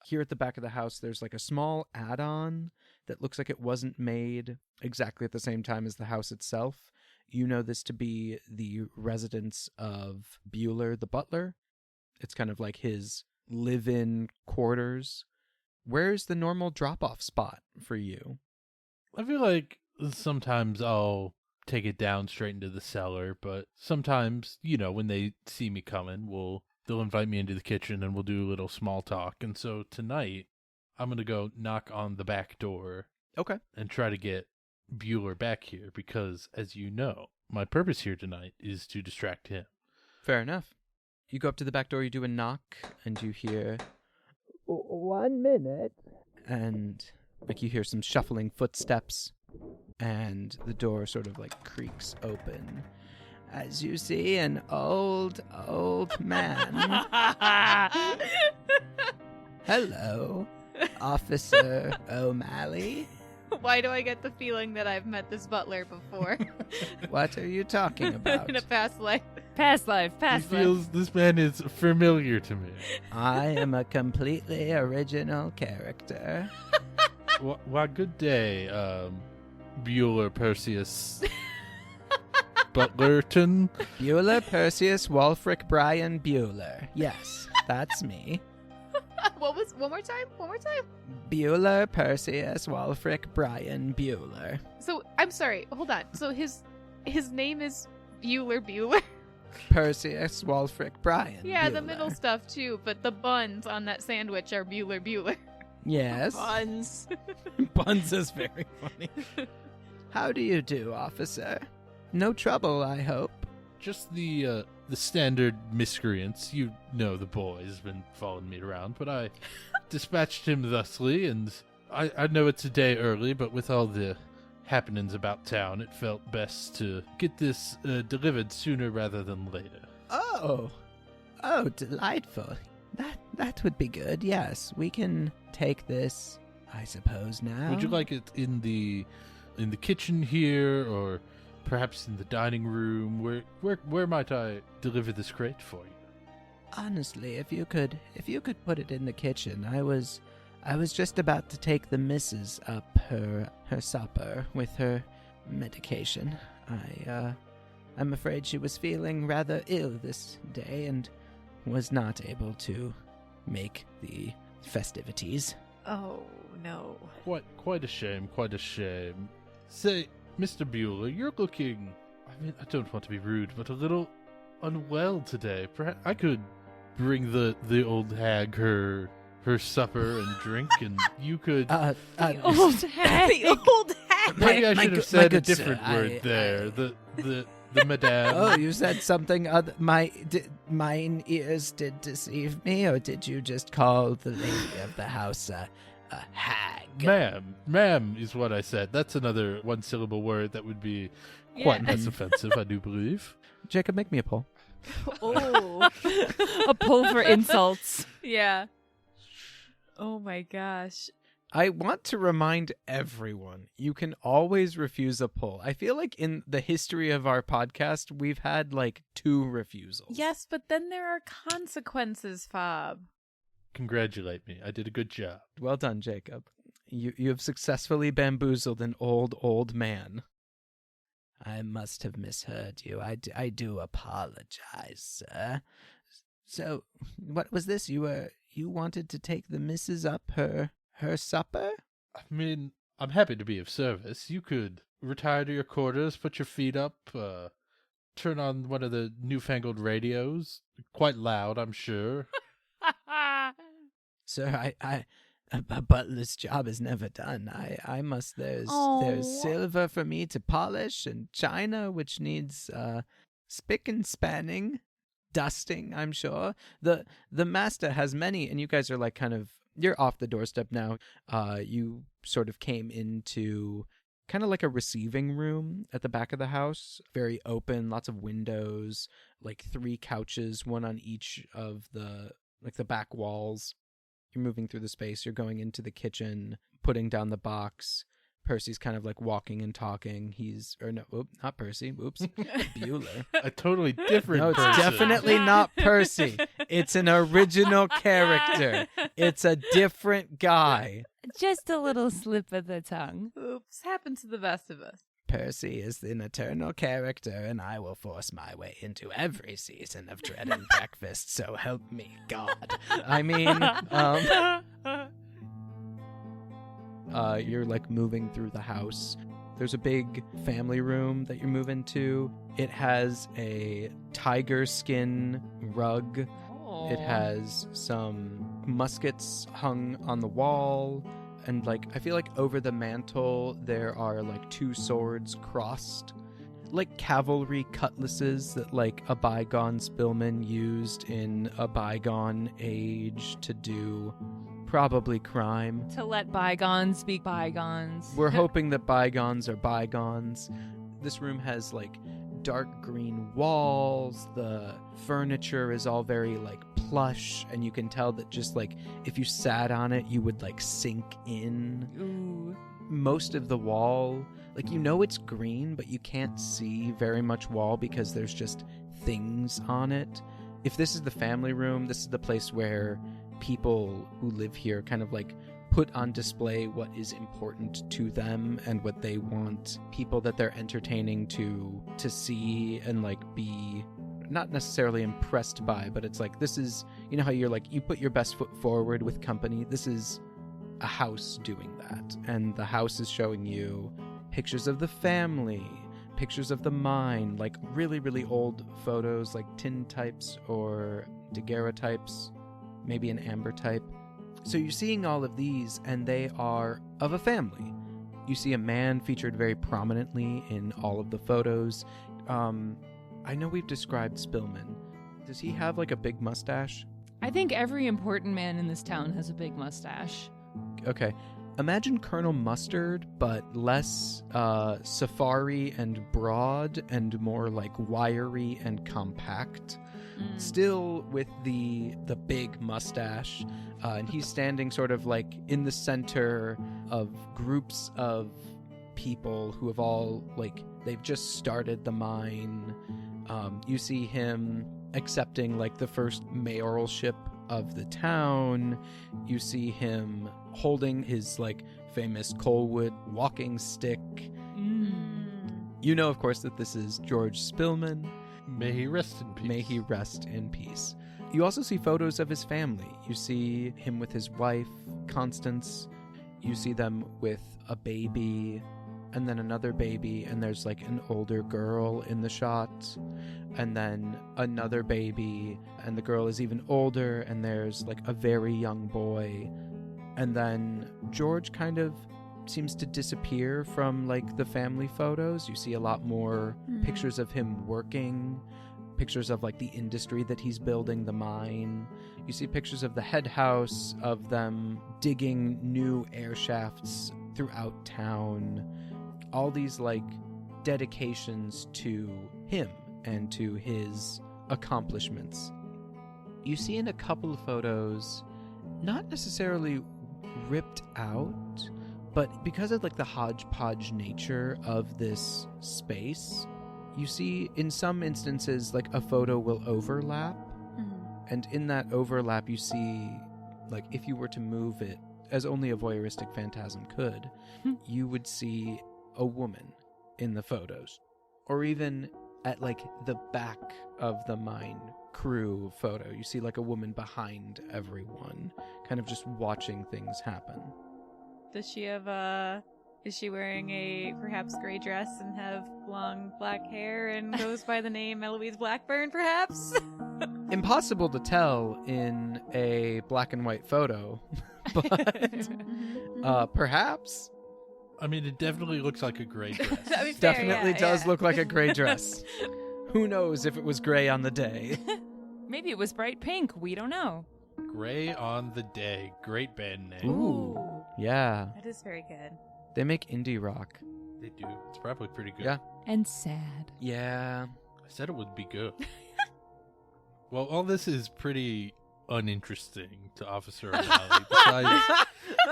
Here at the back of the house, there's like a small add-on that looks like it wasn't made exactly at the same time as the house itself. You know this to be the residence of Bueller the butler. It's kind of like his live-in quarters. Where's the normal drop-off spot for you? I feel like sometimes I'll take it down straight into the cellar, but sometimes, when they see me coming, they'll invite me into the kitchen and we'll do a little small talk. And so tonight, I'm going to go knock on the back door. Okay. And try to get Bueller back here because, as you know, my purpose here tonight is to distract him. Fair enough. You go up to the back door, you do a knock, and you hear, 1 minute. And, you hear some shuffling footsteps, and the door sort of, creaks open. As you see, an old man. Hello, Officer O'Malley. Why do I get the feeling that I've met this butler before? What are you talking about? In a past life. Past life. This man is familiar to me. I am a completely original character. Why, good day, Bueller Perseus Butlerton. Bueller Perseus Wulfric Brian Bueller. Yes, that's me. One more time? Bueller Perseus Wulfric Brian Bueller. So, I'm sorry, hold on. So his name is Bueller? Perseus Wulfric Brian Yeah, Bueller. the middle stuff too, but the buns on that sandwich are Bueller. Yes. Buns. Buns is very funny. How do you do, officer? No trouble, I hope. Just the standard miscreants. You know the boy has been following me around, but I dispatched him thusly, and I know it's a day early, but with all the happenings about town, it felt best to get this delivered sooner rather than later. Oh, delightful. That would be good. Yes, we can take this, I suppose, now. Would you like it in the kitchen here, or perhaps in the dining room? Where might I deliver this crate for you? Honestly, if you could put it in the kitchen. I was just about to take the missus up her supper with her medication. I'm afraid she was feeling rather ill this day and was not able to make the festivities. Oh, no. Quite a shame, quite a shame. Say, Mr. Bueller, you're looking, I don't want to be rude, but a little unwell today. Perhaps I could bring the old hag her supper and drink, and you could... The old hag. The old hag. Maybe I should have said a different word there. The madame. Oh, you said something other... Mine ears did deceive me, or did you just call the lady of the house a hag? Ma'am is what I said. That's another one-syllable word that would be quite less offensive, I do believe. Jacob, make me a poll. Oh. A poll for insults. Yeah. Oh my gosh. I want to remind everyone, you can always refuse a poll. I feel like in the history of our podcast, we've had like 2 refusals. Yes, but then there are consequences, Fob. Congratulate me. I did a good job. Well done, Jacob. You have successfully bamboozled an old man. I must have misheard you. I do apologize, sir. So, what was this? You wanted to take the missus up her supper? I mean, I'm happy to be of service. You could retire to your quarters, put your feet up, turn on one of the newfangled radios. Quite loud, I'm sure. Sir, a butler's job is never done. I must. There's silver for me to polish and china, which needs spick and spanning, dusting. I'm sure the master has many, and you guys are like kind of. You're off the doorstep now. You sort of came into kind of like a receiving room at the back of the house. Very open, lots of windows, like 3 couches, one on each of the back walls. You're moving through the space. You're going into the kitchen, putting down the box. Percy's kind of like walking and talking. Not Percy. Oops. Bueller. A totally different No, it's person. definitely not Percy. It's an original character. It's a different guy. Just a little slip of the tongue. Oops, happened to the best of us. Percy is an eternal character, and I will force my way into every season of Dread and Breakfast, so help me God. I mean, you're like moving through the house. There's a big family room that you move into. It has a tiger skin rug. Aww. It has some muskets hung on the wall. And like, I feel like over the mantle, there are like 2 swords crossed. Like cavalry cutlasses that like a bygone spillman used in a bygone age to do probably crime. To let bygones be bygones. We're hoping that bygones are bygones. This room has like dark green walls. The furniture is all very like plush, and you can tell that just like if you sat on it, you would like sink in. Ooh. Most of the wall, like it's green, but you can't see very much wall because there's just things on it. If this is the family room, this is the place where people who live here kind of like put on display what is important to them and what they want people that they're entertaining to see and like be not necessarily impressed by, but it's like, this is, how you're like, you put your best foot forward with company. This is a house doing that, and the house is showing you pictures of the family, pictures of the mine, like really, really old photos, like tin types or daguerreotypes, maybe an amber type. So you're seeing all of these, and they are of a family. You see a man featured very prominently in all of the photos. I know we've described Spillman. Does he have like a big mustache? I think every important man in this town has a big mustache. Okay. Imagine Colonel Mustard, but less safari and broad and more like wiry and compact. Still with the big mustache. And he's standing sort of like in the center of groups of people who have all, like, they've just started the mine. You see him accepting, like, the first mayoralship of the town. You see him holding his, like, famous Coalwood walking stick. You know, of course, that this is George Spillman. May he rest in peace. May he rest in peace. You also see photos of his family. You see him with his wife, Constance. You see them with a baby, and then another baby, and there's like an older girl in the shot, and then another baby, and the girl is even older, and there's like a very young boy. And then George kind of seems to disappear from like the family photos. You see a lot more pictures of him working, pictures of like the industry that he's building, the mine. You see pictures of the head house, of them digging new air shafts throughout town. All these like dedications to him and to his accomplishments. You see in a couple of photos, not necessarily ripped out, but because of like the hodgepodge nature of this space, you see in some instances like a photo will overlap, and in that overlap you see, like, if you were to move it as only a voyeuristic phantasm could, you would see a woman in the photos, or even at like the back of the mine crew photo, you see like a woman behind everyone, kind of just watching things happen. Does she have is she wearing a perhaps gray dress and have long black hair and goes by the name Eloise Blackburn, perhaps? Impossible to tell in a black and white photo, but perhaps. I mean, it definitely looks like a gray dress. Definitely does look like a gray dress. Who knows if it was gray on the day? Maybe it was bright pink. We don't know. Gray on the Day. Great band name. Ooh. Yeah. That is very good. They make indie rock. They do. It's probably pretty good. Yeah. And sad. Yeah. I said it would be good. Well, all this is pretty uninteresting to Officer O'Malley. Besides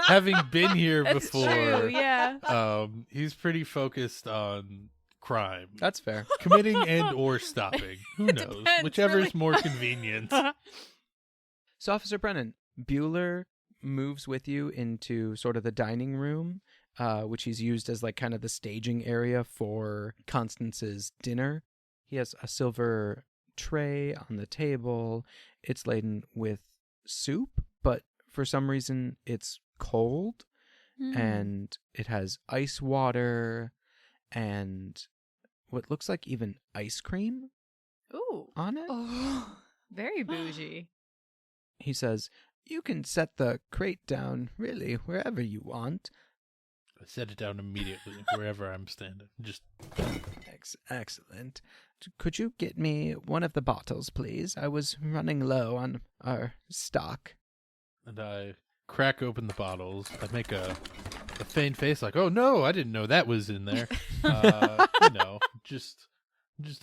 having been here before, true, yeah. He's pretty focused on crime. That's fair. Committing and or stopping. Who knows? Depends, Whichever really. is more convenient. So, Officer Brennan, Bueller moves with you into sort of the dining room, which he's used as like kind of the staging area for Constance's dinner. He has a silver tray on the table. It's laden with soup, but for some reason it's cold, and it has ice water and what looks like even ice cream on it. Oh, very bougie. He says, "You can set the crate down really wherever you want." I set it down immediately wherever I'm standing. Just Excellent. Could you get me one of the bottles, please? I was running low on our stock. And I crack open the bottles. I make a faint face like, "Oh no, I didn't know that was in there." You know, just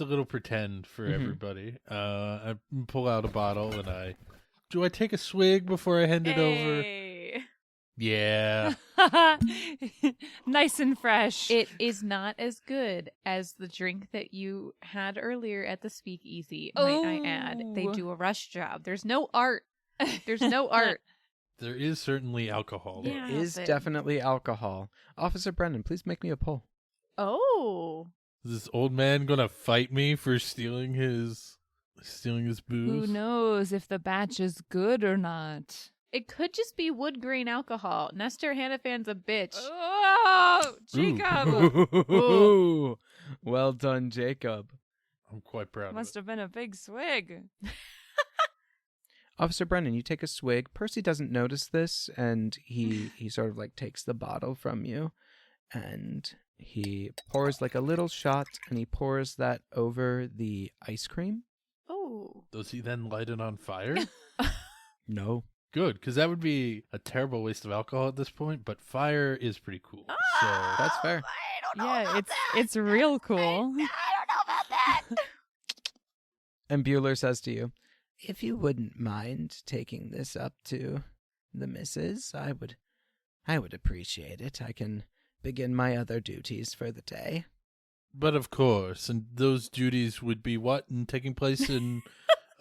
a little pretend for everybody. I pull out a bottle and do I take a swig before I hand it over? Yeah. Nice and fresh. It is not as good as the drink that you had earlier at the speakeasy, might I add. They do a rush job. There's no art. There's no art. There is certainly alcohol. Though. There is definitely alcohol. Officer Brennan, please make me a pull. Oh. Is this old man gonna fight me for stealing his booze? Who knows if the batch is good or not? It could just be wood grain alcohol. Nestor Hanafan's a bitch. Oh, Jacob! Ooh. Well done, Jacob. I'm quite proud of Must it. have been a big swig. Officer Brennan, you take a swig. Percy doesn't notice this, and he sort of like takes the bottle from you, and he pours like a little shot, and he pours that over the ice cream. Oh. Does he then light it on fire? No. Good, because that would be a terrible waste of alcohol at this point, but fire is pretty cool. So That's fair. Yeah, it's real cool. And Bueller says to you, if you wouldn't mind taking this up to the missus, I would appreciate it. I can begin my other duties for the day. But of course, and those duties would be what and taking place in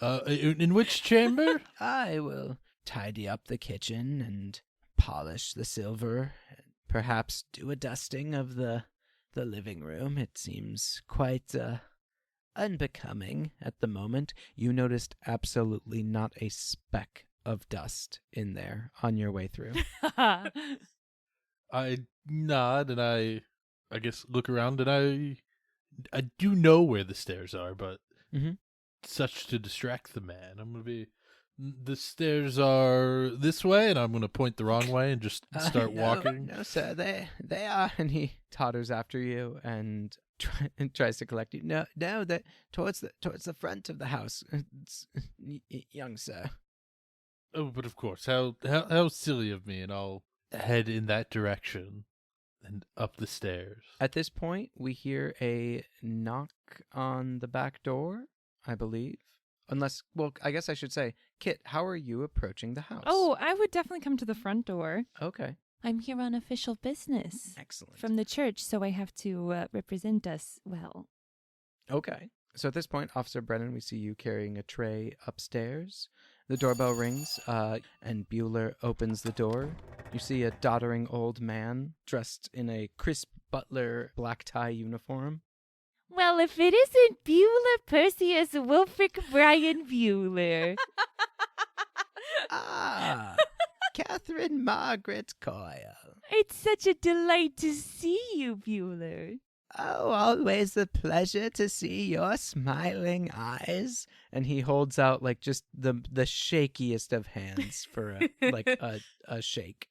which chamber? I will tidy up the kitchen and polish the silver, and perhaps do a dusting of the living room. It seems quite unbecoming at the moment. You noticed absolutely not a speck of dust in there on your way through. I nod and I guess look around and I do know where the stairs are, but such to distract the man, I'm gonna be. The stairs are this way, and I'm going to point the wrong way and just start walking. No, sir, they are. And he totters after you and tries to collect you. No, that towards the front of the house, young sir. Oh, but of course, how silly of me, and I'll head in that direction and up the stairs. At this point, we hear a knock on the back door, I believe. Unless, well, I guess I should say, Kit, how are you approaching the house? Oh, I would definitely come to the front door. Okay. I'm here on official business. Excellent. From the church, so I have to represent us well. Okay. So at this point, Officer Brennan, we see you carrying a tray upstairs. The doorbell rings, and Bueller opens the door. You see a doddering old man dressed in a crisp butler black tie uniform. Well, if it isn't Bueller Perseus Wilfric Brian Bueller. Ah, Catherine Margaret Coyle. It's such a delight to see you, Bueller. Oh, always a pleasure to see your smiling eyes. And he holds out like just the shakiest of hands for a shake.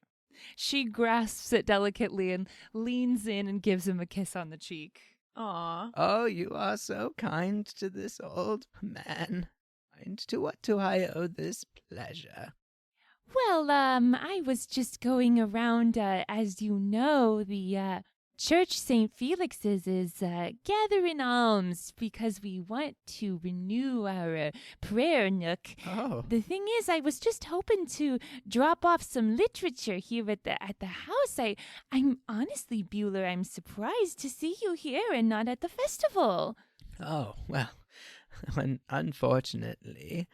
She grasps it delicately and leans in and gives him a kiss on the cheek. Aw. Oh, you are so kind to this old man. And to what do I owe this pleasure? Well, I was just going around, as you know, the Church St. Felix's is gathering alms because we want to renew our prayer nook. Oh. The thing is, I was just hoping to drop off some literature here at the house. I'm honestly, Bueller, I'm surprised to see you here and not at the festival. Oh, well, unfortunately,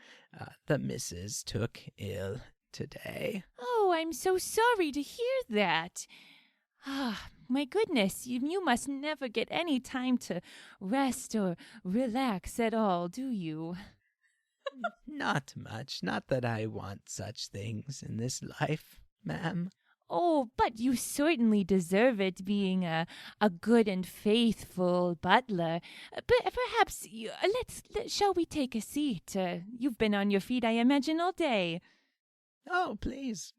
the missus took ill today. Oh, I'm so sorry to hear that. Ah, my goodness, you must never get any time to rest or relax at all, do you? Not much. Not that I want such things in this life, ma'am. Oh, but you certainly deserve it, being a good and faithful butler. But perhaps, shall we take a seat? You've been on your feet, I imagine, all day. Oh, please.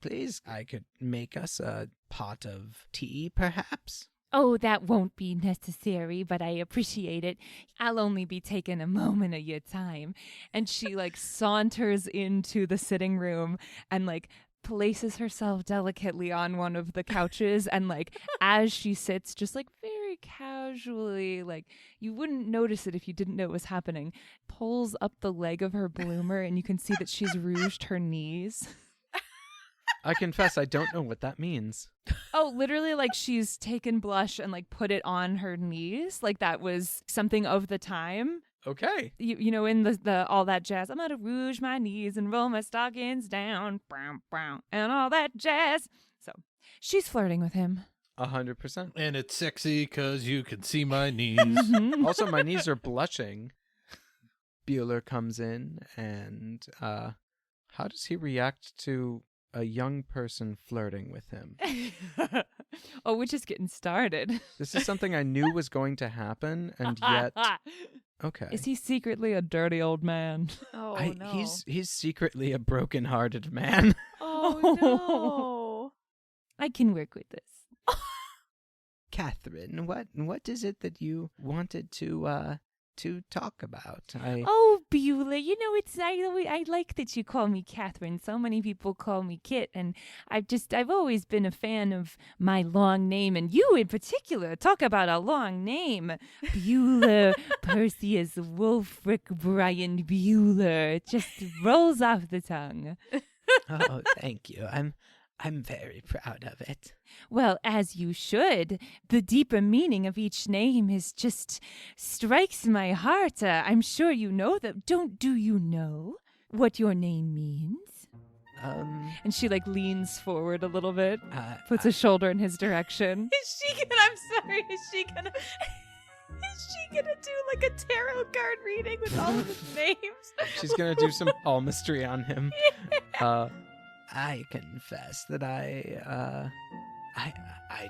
I could make us a pot of tea, perhaps? Oh, that won't be necessary, but I appreciate it. I'll only be taking a moment of your time. And she, saunters into the sitting room and, places herself delicately on one of the couches. And, as she sits, just, very casually, you wouldn't notice it if you didn't know it was happening, pulls up the leg of her bloomer, and you can see that she's rouged her knees. I confess, I don't know what that means. Oh, literally, she's taken blush and, put it on her knees. That was something of the time. Okay. You know, in the all that jazz. I'm going to rouge my knees and roll my stockings down, and all that jazz. So, she's flirting with him. 100%. And it's sexy because you can see my knees. Also, my knees are blushing. Bueller comes in, and how does he react to a young person flirting with him? Oh, we're just getting started. This is something I knew was going to happen, and yet... Okay. Is he secretly a dirty old man? Oh, no. He's secretly a broken-hearted man. Oh, no. I can work with this. Catherine, what is it that you wanted to to talk about. Oh, Beulah, I like that you call me Catherine. So many people call me Kit, and I've always been a fan of my long name, and you in particular. Talk about a long name. Beulah Perseus Wulfric Brian Beulah. It just rolls off the tongue. Oh, thank you. I'm very proud of it. Well, as you should. The deeper meaning of each name is just strikes my heart. I'm sure you know that. Do you know what your name means? And she leans forward a little bit, puts a shoulder in his direction. Is she gonna do like a tarot card reading with all of his names? She's gonna do some palmistry on him. I confess that I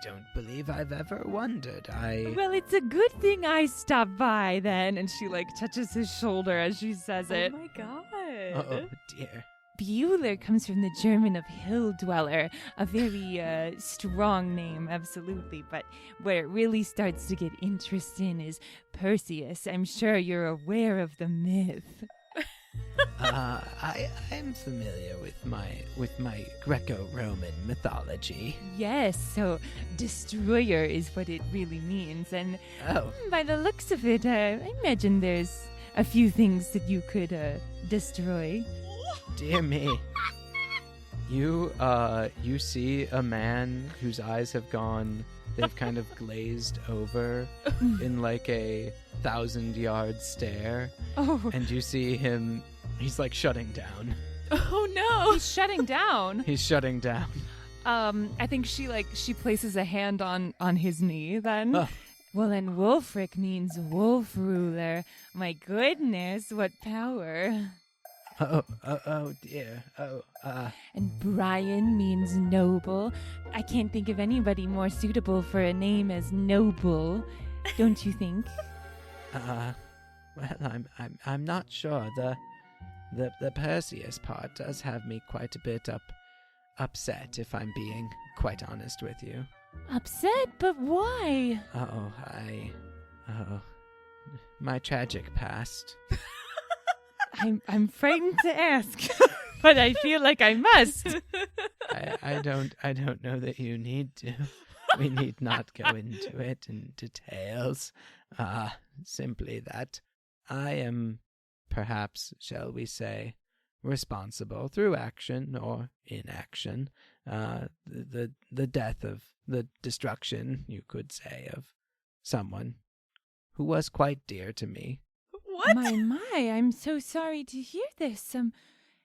don't believe I've ever wondered. Well, it's a good thing I stopped by then. And she touches his shoulder as she says it. Oh my god. Oh dear. Beulah comes from the German of hill dweller, a very strong name, absolutely. But where it really starts to get interesting is Perseus. I'm sure you're aware of the myth. I'm familiar with my Greco-Roman mythology. Yes, so destroyer is what it really means, and by the looks of it, I imagine there's a few things that you could destroy. Dear me. You see a man whose eyes have gone, they've kind of glazed over in like a 1,000-yard stare. Oh. And you see him, he's shutting down. Oh no. He's shutting down. He's shutting down. I think she places a hand on his knee then. Oh. Well, and Wulfric means wolf ruler. My goodness, what power. Oh dear. And Brian means noble. I can't think of anybody more suitable for a name as noble. Don't you think? Well, I'm not sure. The Perseus part does have me quite a bit upset, if I'm being quite honest with you. Upset? But why? My tragic past. I'm frightened to ask, but I feel like I must. I don't know that you need to. We need not go into it in details. Simply that I am, perhaps, shall we say, responsible through action or inaction, the death of the destruction, you could say, of someone who was quite dear to me. What? My, I'm so sorry to hear this.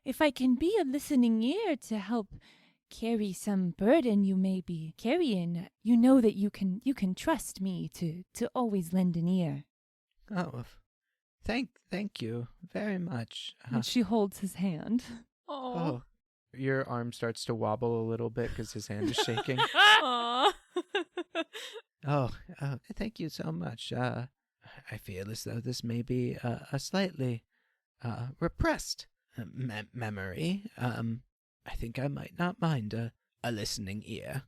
If I can be a listening ear to help carry some burden you may be carrying, you know that you can trust me to always lend an ear. Oh, thank you very much. And she holds his hand. Oh. Your arm starts to wobble a little bit because his hand is shaking. Oh, thank you so much. I feel as though this may be a slightly repressed memory. I think I might not mind a listening ear.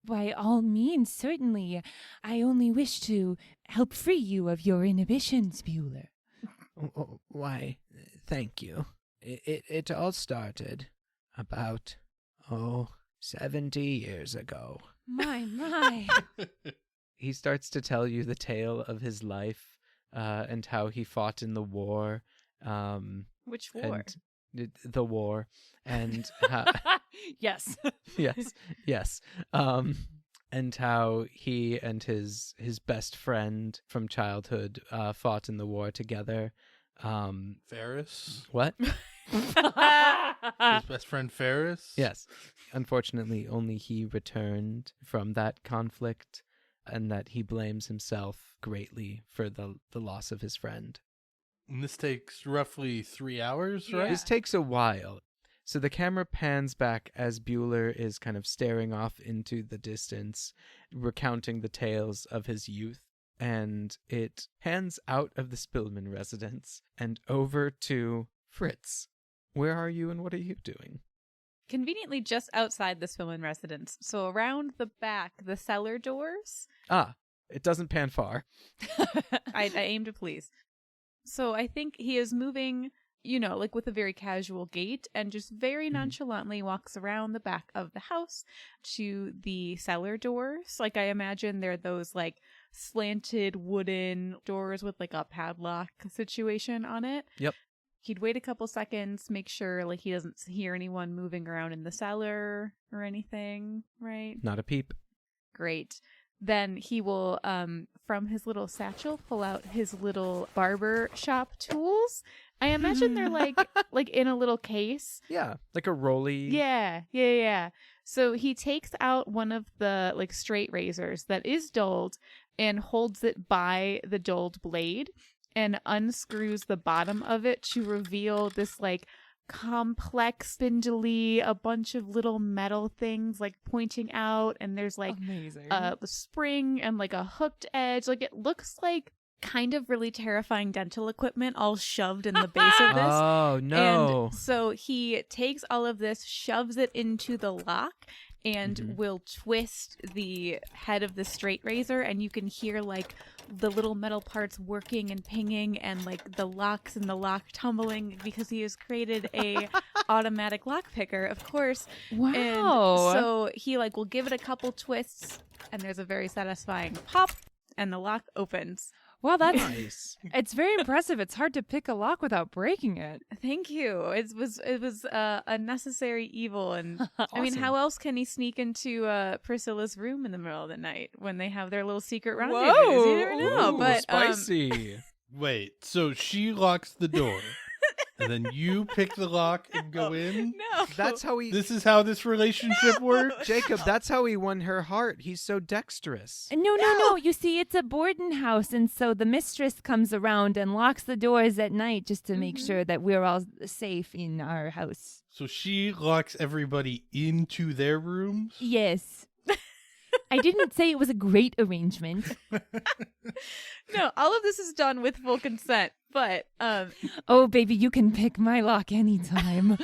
By all means, certainly. I only wish to help free you of your inhibitions, Beulah. Why, thank you. It all started about, 70 years ago. My. He starts to tell you the tale of his life and how he fought in the war. Which war? The war. And Yes. yes. And how he and his best friend from childhood fought in the war together. Ferris? What? His best friend Ferris? Yes. Unfortunately, only he returned from that conflict, and that he blames himself greatly for the loss of his friend. And this takes roughly 3 hours, right? This takes a while. So the camera pans back as Bueller is kind of staring off into the distance, recounting the tales of his youth. And it pans out of the Spillman residence and over to Fritz. Where are you and what are you doing? Conveniently just outside the Spillman residence. So around the back, the cellar doors. It doesn't pan far. I aim to please. So I think he is moving, like with a very casual gait and just very nonchalantly walks around the back of the house to the cellar doors. Like I imagine they're those like slanted wooden doors with like a padlock situation on it. Yep. He'd wait a couple seconds, make sure like he doesn't hear anyone moving around in the cellar or anything, right? Not a peep. Great. Then he will, from his little satchel, pull out his little barber shop tools. I imagine they're like in a little case. Yeah, like a rolly. Yeah. So he takes out one of the like straight razors that is dulled and holds it by the dulled blade and unscrews the bottom of it to reveal this like complex, spindly, a bunch of little metal things like pointing out, and there's like a spring and like a hooked edge. Like it looks like kind of really terrifying dental equipment all shoved in the base of this. Oh no. And so he takes all of this, shoves it into the lock, and will twist the head of the straight razor, and you can hear like the little metal parts working and pinging and like the locks and the lock tumbling because he has created a automatic lock picker, of course. Wow. And so he like will give it a couple twists and there's a very satisfying pop and the lock opens. Wow, that's nice. It's very impressive. It's hard to pick a lock without breaking it. Thank you. It was a necessary evil, and Awesome. I mean, how else can he sneak into Priscilla's room in the middle of the night when they have their little secret rendezvous? You never know. Ooh, but spicy. Wait, so she locks the door, and then you pick the lock and go in? No. That's how he. This is how this relationship works? Jacob, that's how he won her heart. He's so dexterous. No. You see, it's a boarding house, and so the mistress comes around and locks the doors at night just to make sure that we're all safe in our house. So she locks everybody into their rooms? Yes. I didn't say it was a great arrangement. No, all of this is done with full consent, but Oh, baby, you can pick my lock anytime.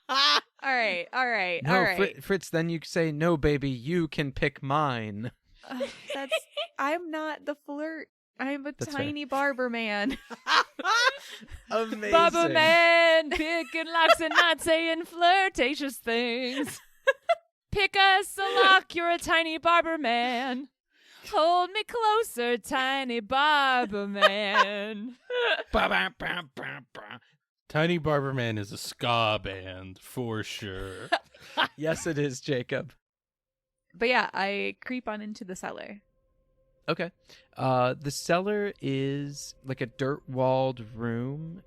all right. No, Fritz, then you say, no, baby, you can pick mine. I'm not the flirt. I'm a That's tiny barber man. Amazing. Barber man, picking locks and not saying flirtatious things. Pick us a lock, you're a tiny barber man. Hold me closer, tiny barber man. Tiny Barber Man is a ska band, for sure. Yes, it is, Jacob. But yeah, I creep on into the cellar. Okay. The cellar is like a dirt-walled room.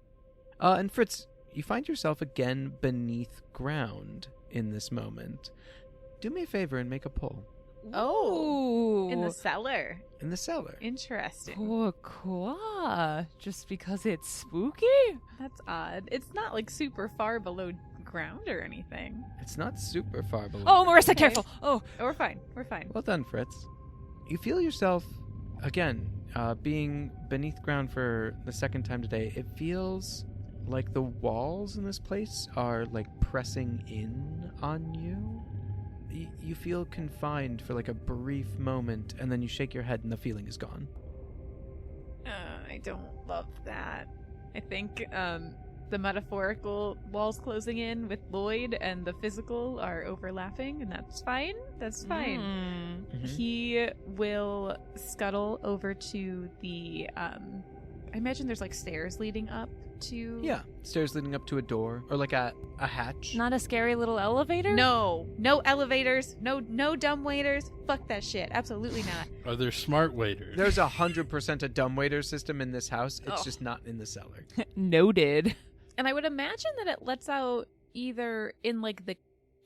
And Fritz, you find yourself again beneath ground in this moment. Do me a favor and make a pull. Oh, in the cellar. In the cellar. Interesting. Pourquoi? Just because it's spooky? That's odd. It's not like super far below ground or anything. It's not super far below. Oh, Marissa, Okay. careful. Oh, We're fine. We're fine. Well done, Fritz. You feel yourself, again, being beneath ground for the second time today. It feels like the walls in this place are like pressing in on you. You feel confined for like a brief moment, and then you shake your head and the feeling is gone. I don't love that. I think the metaphorical walls closing in with Lloyd and the physical are overlapping, and that's fine. That's fine. Mm-hmm. He will scuttle over to the I imagine there's like stairs leading up to... Yeah, stairs leading up to a door, or like a hatch. not a scary little elevator? No elevators, no dumb waiters. Fuck that shit. Absolutely not. Are there smart waiters? There's 100% a dumbwaiter system in this house. It's Oh. just not in the cellar. Noted. And I would imagine that it lets out either in like the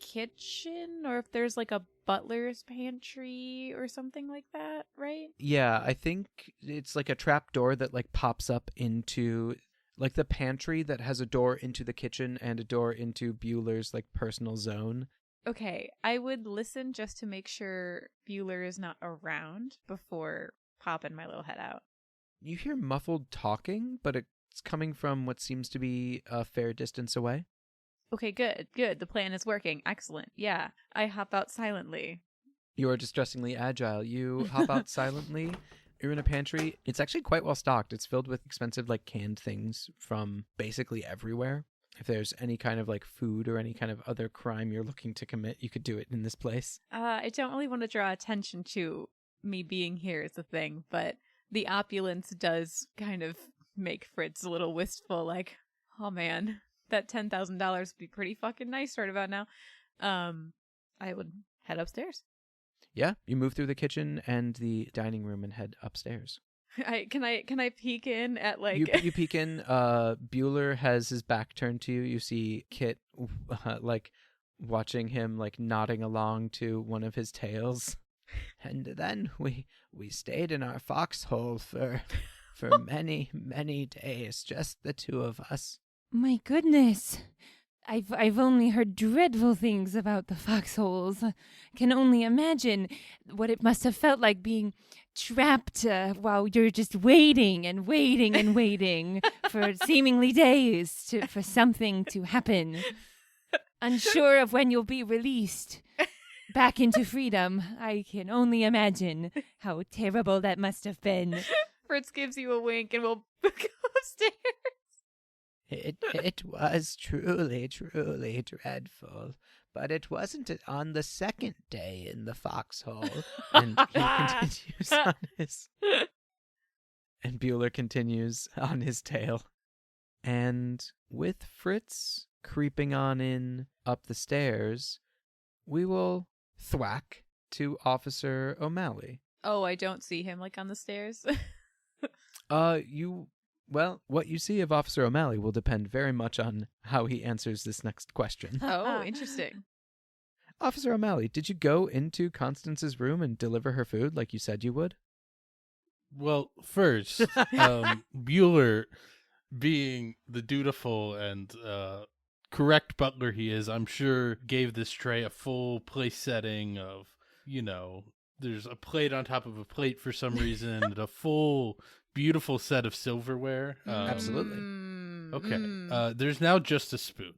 kitchen or if there's like a butler's pantry or something like that, right? Yeah, I think it's like a trap door that like pops up into like the pantry that has a door into the kitchen and a door into Bueller's like personal zone. Okay, I would listen just to make sure Bueller is not around before popping my little head out. You hear muffled talking, but it's coming from what seems to be a fair distance away. Okay, good. The plan is working. Excellent. Yeah, I hop out silently. You are distressingly agile. You hop out silently. You're in a pantry. It's actually quite well stocked. It's filled with expensive, like, canned things from basically everywhere. If there's any kind of, like, food or any kind of other crime you're looking to commit, you could do it in this place. I don't really want to draw attention to me being here is the thing, but the opulence does kind of make Fritz a little wistful, like, oh man, that $10,000 would be pretty fucking nice right about now. I would head upstairs. Yeah, you move through the kitchen and the dining room and head upstairs. Can I peek in at, like... You peek in. Bueller has his back turned to you. You see Kit, like, watching him, like, nodding along to one of his tales. And then we stayed in our foxhole for many, many days, just the two of us. My goodness. I've only heard dreadful things about the foxholes. Can only imagine what it must have felt like being trapped while you're just waiting and waiting and waiting for seemingly days for something to happen. Unsure of when you'll be released back into freedom. I can only imagine how terrible that must have been. Fritz gives you a wink and we'll go upstairs. It was truly, truly dreadful, but it wasn't on the second day in the foxhole. And he continues on his... And Bueller continues on his tale. And with Fritz creeping on in up the stairs, we will thwack to Officer O'Malley. Oh, I don't see him, like, on the stairs? Well, what you see of Officer O'Malley will depend very much on how he answers this next question. Oh, interesting. Officer O'Malley, did you go into Constance's room and deliver her food like you said you would? Well, first, Bueller, being the dutiful and correct butler he is, I'm sure gave this tray a full place setting of, there's a plate on top of a plate for some reason, and a full... beautiful set of silverware. Absolutely. Okay. There's now just a spoon.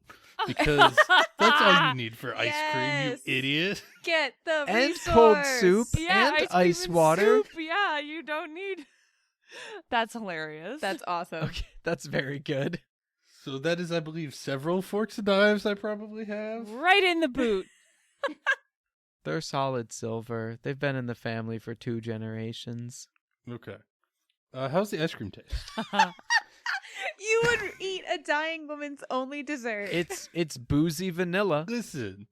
Because that's all you need for ice cream, you idiot. Get the and resource. cold soup yeah, and ice water. Soup. Yeah, you don't need... That's hilarious. That's awesome. Okay, that's very good. So that is, I believe, several forks and knives I probably have. Right in the boot. They're solid silver. They've been in the family for 2 generations. Okay. How's the ice cream taste? You would eat a dying woman's only dessert. It's boozy vanilla. Listen,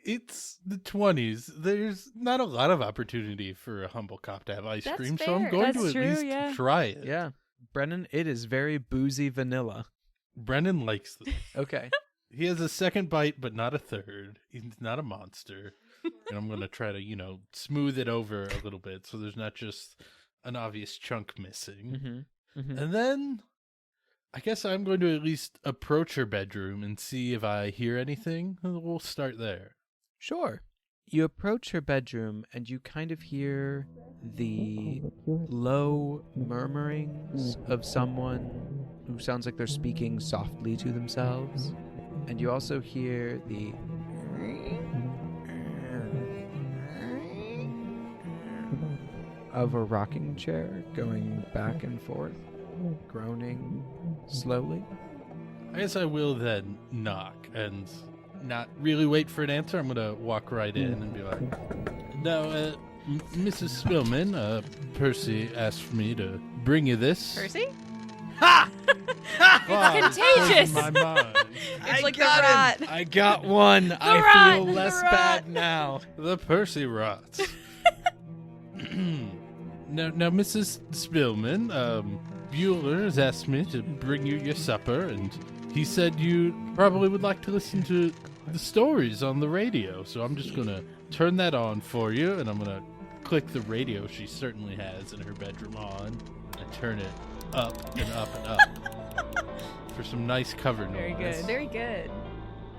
it's the 20s. There's not a lot of opportunity for a humble cop to have ice cream, so I'm going to at least try it. Yeah. Brennan, it is very boozy vanilla. Brennan likes this. Okay. He has a second bite, but not a third. He's not a monster. And I'm going to try to, smooth it over a little bit so there's not just... an obvious chunk missing. And then I guess I'm going to at least approach her bedroom and see if I hear anything. We'll start there. Sure. You approach her bedroom and you kind of hear the low murmurings of someone who sounds like they're speaking softly to themselves. And you also hear the of a rocking chair going back and forth, groaning slowly. I guess I will then knock and not really wait for an answer. I'm going to walk right in and be like, now, Mrs. Spillman, Percy asked for me to bring you this. Percy? Ha! It's contagious! My mind. It's like the rot. I got one. I feel less bad now. The Percy rot. Now, Mrs. Spillman, Bueller has asked me to bring you your supper, and he said you probably would like to listen to the stories on the radio. So I'm just going to turn that on for you, and I'm going to click the radio she certainly has in her bedroom on, and turn it up and up and up for some nice cover noise. Very good. Very good.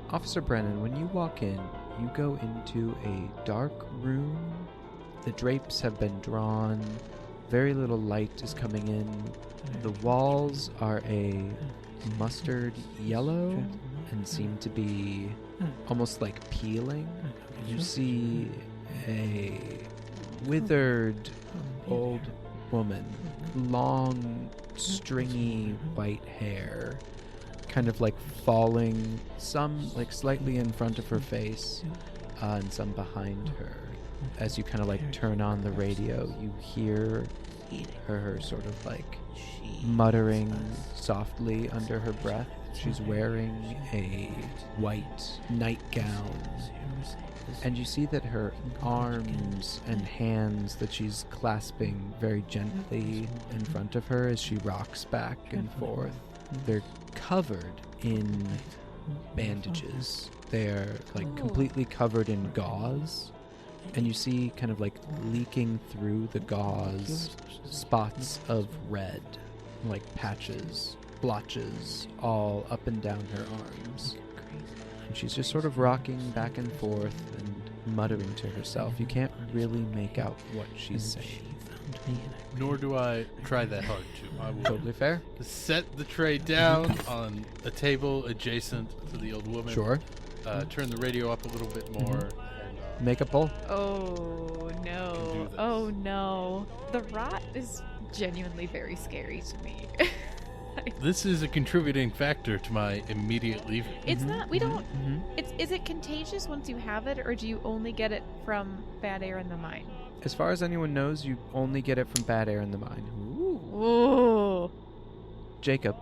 Officer Brennan, when you walk in, you go into a dark room. The drapes have been drawn. Very little light is coming in. The walls are a mustard yellow and seem to be almost like peeling. You see a withered old woman, long, stringy white hair, kind of like falling, some like slightly in front of her face, and some behind her. As you kind of like turn on the radio, you hear her sort of like muttering softly under her breath. She's wearing a white nightgown, and you see that her arms and hands that she's clasping very gently in front of her as she rocks back and forth, they're covered in bandages. They're like completely covered in gauze, and you see kind of like leaking through the gauze spots of red, like patches, blotches, all up and down her arms. And she's just sort of rocking back and forth and muttering to herself. You can't really make out what she's saying. Nor do I try that hard to. I will Totally fair. set the tray down on a table adjacent to the old woman. Sure. Turn the radio up a little bit more. And, Make a pull. Oh no. Oh no. The rot is genuinely very scary to me. this is a contributing factor to my immediate leaving. It's not, we don't, is it contagious once you have it, or do you only get it from bad air in the mine? As far as anyone knows, you only get it from bad air in the mine. Ooh. Jacob,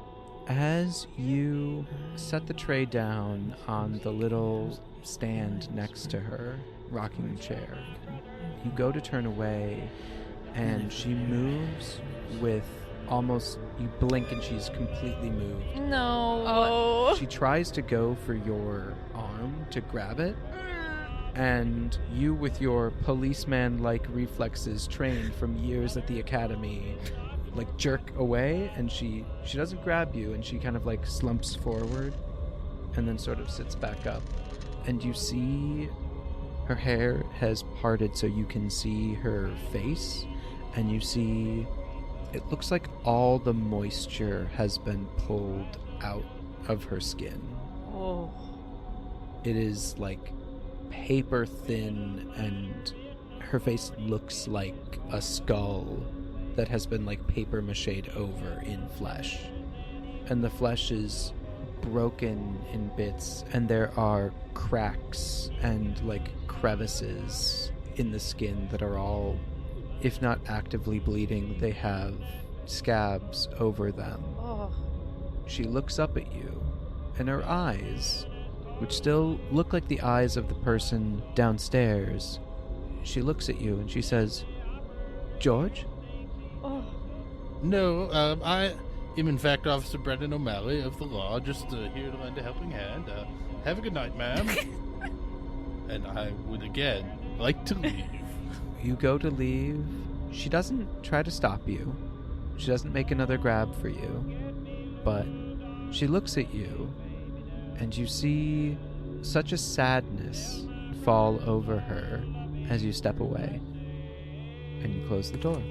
as you set the tray down on the little stand next to her rocking chair, you go to turn away, and she moves with almost, you blink and she's completely moved. No. Oh. She tries to go for your arm to grab it, and you, with your policeman-like reflexes trained from years at the academy, like jerk away, and she doesn't grab you, and she kind of like slumps forward and then sort of sits back up, and you see her hair has parted so you can see her face, and you see it looks like all the moisture has been pulled out of her skin. Oh. It is like paper thin, and her face looks like a skull that has been like paper mached over in flesh. And the flesh is broken in bits, and there are cracks and like crevices in the skin that are all, if not actively bleeding, they have scabs over them. Oh. She looks up at you, and her eyes, which still look like the eyes of the person downstairs, she looks at you and she says, "George?" Oh. No, I am in fact Officer Brendan O'Malley of the law, just here to lend a helping hand. Have a good night, ma'am. And I would again like to leave. You go to leave. She doesn't try to stop you. She doesn't make another grab for you. But she looks at you, and you see such a sadness fall over her as you step away. And you close the door.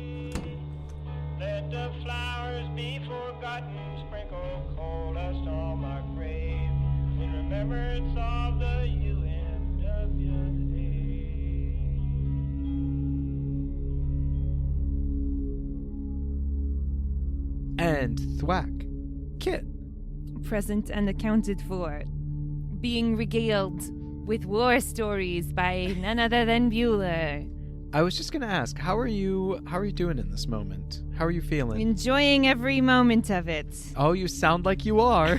Let the flowers be forgotten, sprinkle coal dust on my grave, in remembrance of the UNWA. And thwack. Kit. Present and accounted for. Being regaled with war stories by none other than Bueller. I was just going to ask, how are you doing in this moment? How are you feeling? Enjoying every moment of it. Oh, you sound like you are.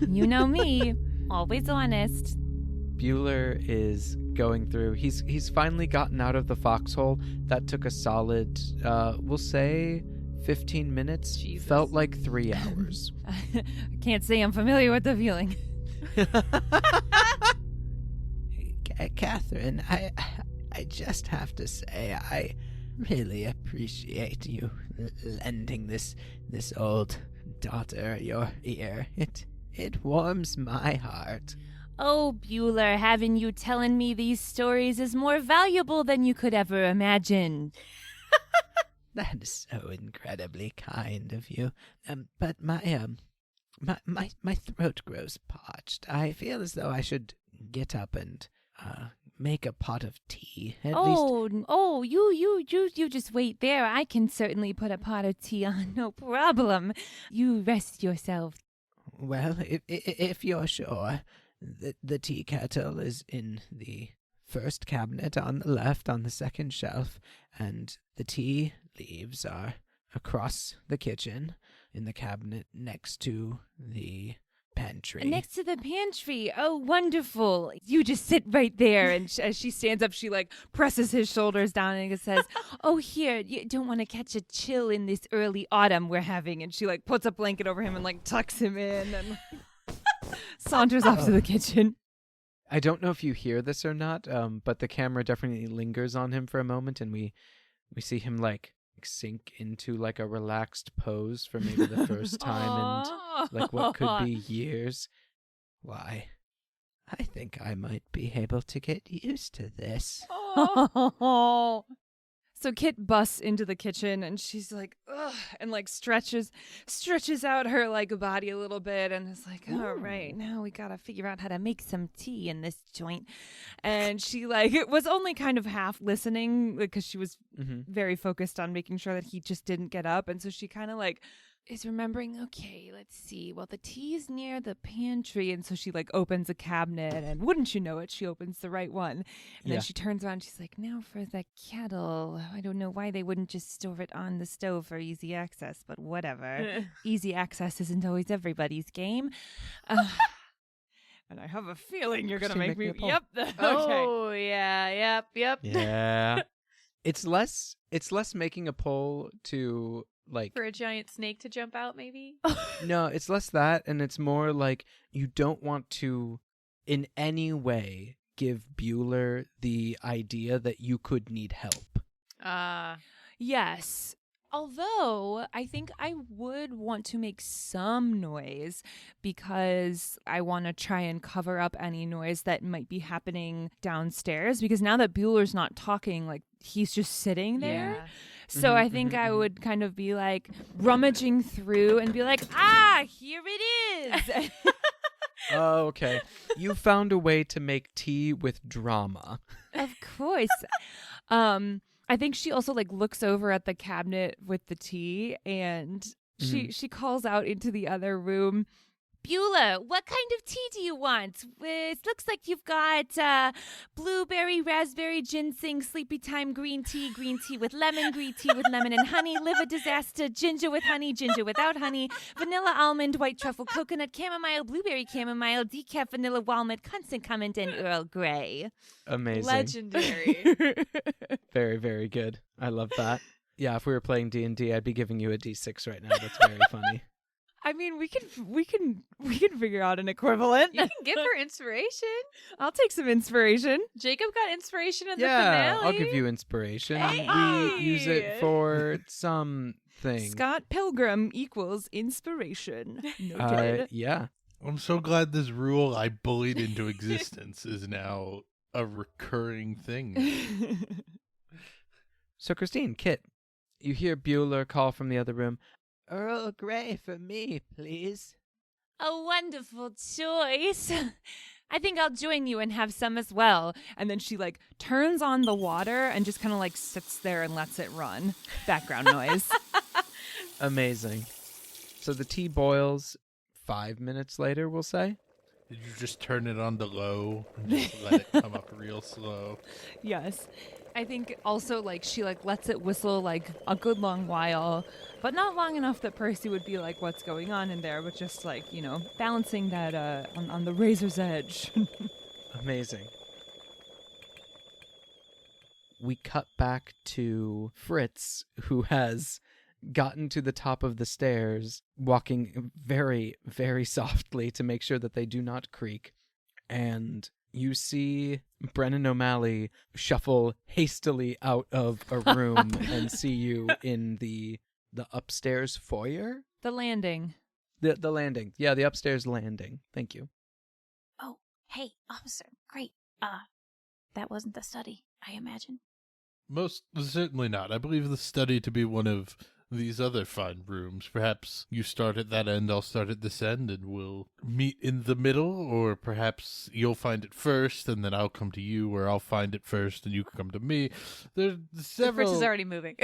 You know me. Always honest. Bueller is going through. He's finally gotten out of the foxhole. That took a solid, we'll say, 15 minutes. Jesus. Felt like 3 hours. I can't say I'm familiar with the feeling. Catherine, I just have to say, I really appreciate you lending this old daughter your ear. It warms my heart. Oh, Bueller, having you telling me these stories is more valuable than you could ever imagine. That is so incredibly kind of you. But my throat grows parched. I feel as though I should get up and make a pot of tea. At least. Oh, you just wait there. I can certainly put a pot of tea on, no problem. You rest yourself. Well, if you're sure, the tea kettle is in the first cabinet on the left on the second shelf, and the tea leaves are across the kitchen in the cabinet next to the pantry. Next to the pantry. Oh, wonderful. You just sit right there. And as she stands up, she like presses his shoulders down and says, oh, here, you don't want to catch a chill in this early autumn we're having. And she like puts a blanket over him and like tucks him in and saunters off to the kitchen. I don't know if you hear this or not, but the camera definitely lingers on him for a moment, and we see him like sink into like a relaxed pose for maybe the first time in like what could be years. Why, I think I might be able to get used to this. Oh. So Kit busts into the kitchen and she's like, ugh, and like stretches out her like body a little bit and is like, all right, now we gotta figure out how to make some tea in this joint. And she like was only kind of half listening because she was very focused on making sure that he just didn't get up. And so she kind of like is remembering, okay, let's see. Well, the tea's near the pantry. And so she like opens a cabinet and wouldn't you know it, she opens the right one. And then she turns around, she's like, now for the kettle. I don't know why they wouldn't just store it on the stove for easy access, but whatever. Easy access isn't always everybody's game. And I have a feeling you're going to make me. Yep. Okay. Oh, yeah. Yep. Yeah. It's less making a poll to like for a giant snake to jump out, maybe? No, it's less that, and it's more like you don't want to in any way give Bueller the idea that you could need help. Yes. Although I think I would want to make some noise because I want to try and cover up any noise that might be happening downstairs, because now that Bueller's not talking, like he's just sitting there. Yeah. So I think I would kind of be like rummaging through and be like, here it is. Oh, okay. You found a way to make tea with drama. Of course. I think she also like looks over at the cabinet with the tea and she calls out into the other room, Bueller, what kind of tea do you want? It looks like you've got blueberry, raspberry, ginseng, sleepy time, green tea with lemon, green tea with lemon and honey, liver disaster, ginger with honey, ginger without honey, vanilla almond, white truffle, coconut, chamomile, blueberry chamomile, decaf, vanilla walnut, constant comment, and Earl Grey. Amazing. Legendary. Very, very good. I love that. Yeah, if we were playing D&D, I'd be giving you a D6 right now. That's very funny. I mean, we can figure out an equivalent. You can give her inspiration. I'll take some inspiration. Jacob got inspiration in the finale. I'll give you inspiration. Hey! We use it for something. Scott Pilgrim equals inspiration. Noted. Yeah. I'm so glad this rule I bullied into existence is now a recurring thing. So, Christine, Kit, you hear Bueller call from the other room. Earl Grey for me, please. A wonderful choice. I think I'll join you and have some as well. And then she like turns on the water and just kind of like sits there and lets it run. Background noise. Amazing. So the tea boils 5 minutes later, we'll say. Did you just turn it on the low and just let it come up real slow? Yes. I think also like she like lets it whistle like a good long while, but not long enough that Percy would be like, what's going on in there? But just like, you know, balancing that on the razor's edge. Amazing. We cut back to Fritz, who has gotten to the top of the stairs, walking very, very softly to make sure that they do not creak. And you see Brennan O'Malley shuffle hastily out of a room and see you in the upstairs foyer? The landing. The landing. Yeah, the upstairs landing. Thank you. Oh, hey, officer. Great. That wasn't the study, I imagine. Most certainly not. I believe the study to be one of these other fine rooms. Perhaps you start at that end, I'll start at this end, and we'll meet in the middle, or perhaps you'll find it first, and then I'll come to you, or I'll find it first, and you can come to me. There's several... Fritz is already moving.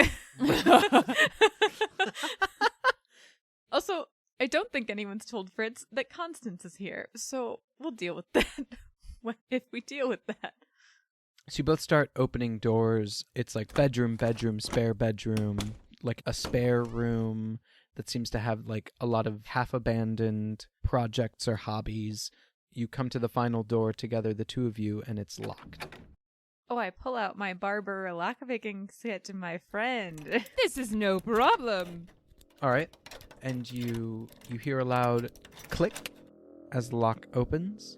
Also, I don't think anyone's told Fritz that Constance is here, so we'll deal with that if we deal with that. So you both start opening doors. It's like bedroom, spare bedroom, like a spare room that seems to have like a lot of half-abandoned projects or hobbies. You come to the final door together, the two of you, and it's locked. Oh, I pull out my barber lockpicking set to my friend. This is no problem. All right. And you hear a loud click as the lock opens,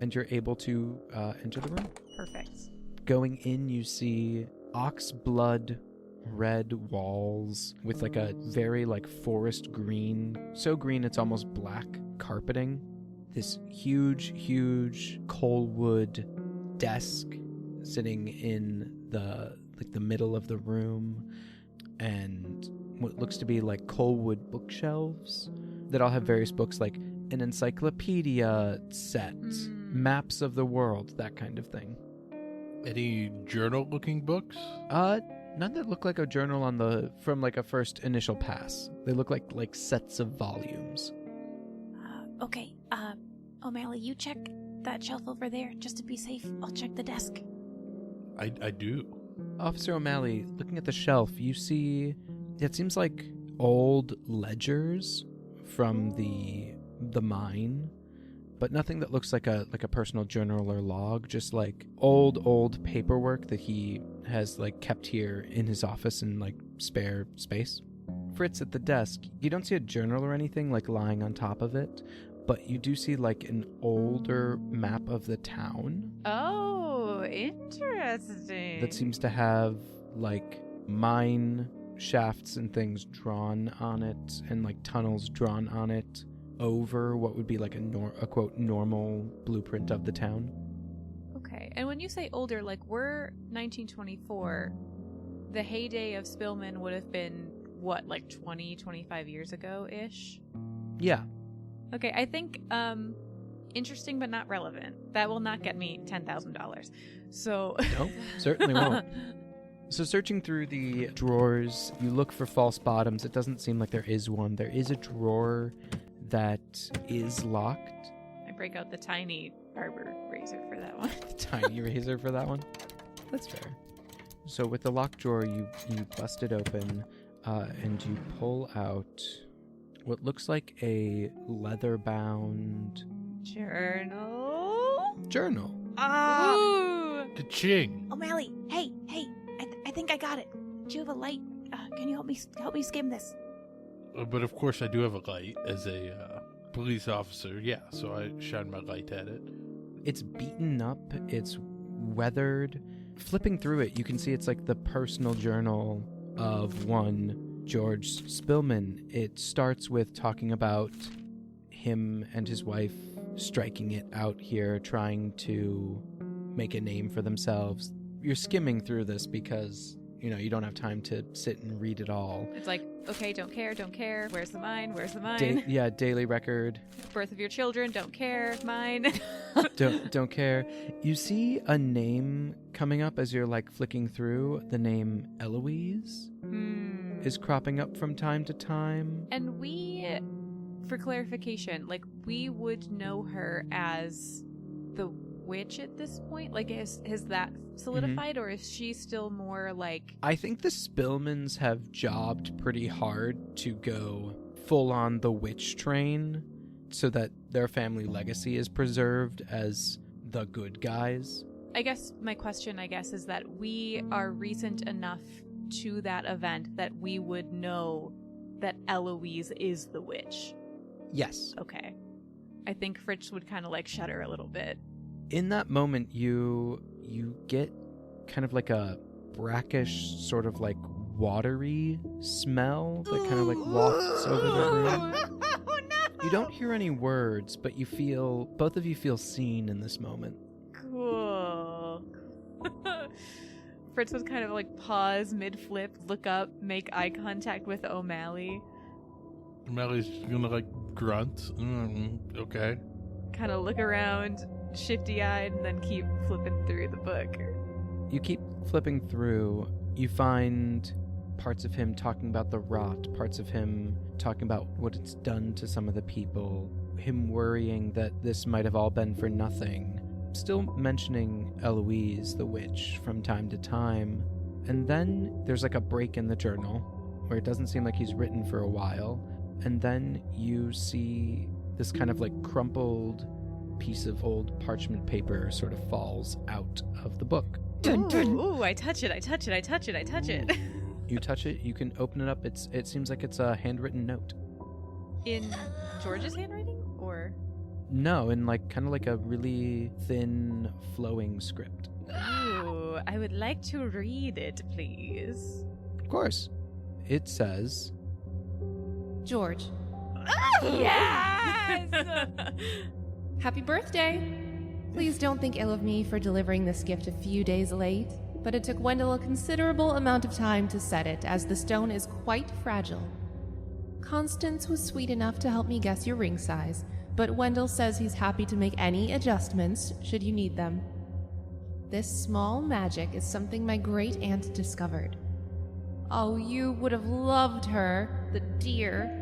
and you're able to enter the room. Perfect. Going in, you see ox blood red walls with like a very like forest green, so green it's almost black carpeting. This huge coal wood desk sitting in the middle of the room, and what looks to be like coal wood bookshelves that all have various books, like an encyclopedia set, maps of the world, that kind of thing. Any journal-looking books? None that look like a journal from like a first initial pass. They look like sets of volumes. Okay, O'Malley, you check that shelf over there just to be safe. I'll check the desk. I do. Officer O'Malley, looking at the shelf, you see it seems like old ledgers from the mine, but nothing that looks like a personal journal or log, just like old paperwork that he has like kept here in his office in like spare space. Fritz, at the desk, you don't see a journal or anything like lying on top of it, but you do see like an older map of the town. Oh, interesting. That seems to have like mine shafts and things drawn on it, and like tunnels drawn on it over what would be like a quote normal blueprint of the town. Okay, and when you say older, like we're 1924, the heyday of Spillman would have been what, like 25 years ago-ish? Yeah. Okay, I think interesting but not relevant. That will not get me $10,000. So No, certainly won't. So searching through the drawers, you look for false bottoms. It doesn't seem like there is one. There is a drawer that is locked. I break out the tiny barber razor for that one. Tiny razor for that one? That's fair. So with the locked drawer, you bust it open, and you pull out what looks like a leather-bound journal. Ah! Ka-ching! O'Malley, hey, I think I got it. Do you have a light? Can you help me skim this? But of course I do have a light as a police officer, yeah, so I shine my light at it. It's beaten up, it's weathered. Flipping through it, you can see it's like the personal journal of one George Spillman. It starts with talking about him and his wife striking it out here, trying to make a name for themselves. You're skimming through this because, you don't have time to sit and read it all. It's like, okay, don't care. Where's the mine? Daily record. Birth of your children, don't care. Mine. don't care. You see a name coming up as you're like flicking through. The name Eloise is cropping up from time to time. And we, for clarification, like we would know her as the witch at this point? Like, has that solidified, or is she still more like... I think the Spillmans have jobbed pretty hard to go full on the witch train so that their family legacy is preserved as the good guys. I guess my question, is that we are recent enough to that event that we would know that Eloise is the witch. Yes. Okay. I think Fritz would kind of like shudder a little bit. In that moment, you get kind of like a brackish, sort of like watery smell that kind of like wafts over the room. Oh, no! You don't hear any words, but both of you feel seen in this moment. Cool. Fritz would kind of like pause mid-flip, look up, make eye contact with O'Malley. O'Malley's gonna like grunt. Okay. Kind of look around, shifty-eyed, and then keep flipping through the book. You keep flipping through. You find parts of him talking about the rot, parts of him talking about what it's done to some of the people, him worrying that this might have all been for nothing, still mentioning Eloise, the witch, from time to time. And then there's like a break in the journal where it doesn't seem like he's written for a while. And then you see this kind of like crumpled piece of old parchment paper sort of falls out of the book. Ooh, I touch it, I touch it, I touch it, I touch it. You touch it, you can open it up. It seems like it's a handwritten note. In George's handwriting? Or? No, in like kind of like a really thin, flowing script. Ooh, I would like to read it, please. Of course. It says... George. Yes! Happy birthday! Please don't think ill of me for delivering this gift a few days late, but it took Wendell a considerable amount of time to set it, as the stone is quite fragile. Constance was sweet enough to help me guess your ring size, but Wendell says he's happy to make any adjustments should you need them. This small magic is something my great-aunt discovered. Oh, you would have loved her, the dear.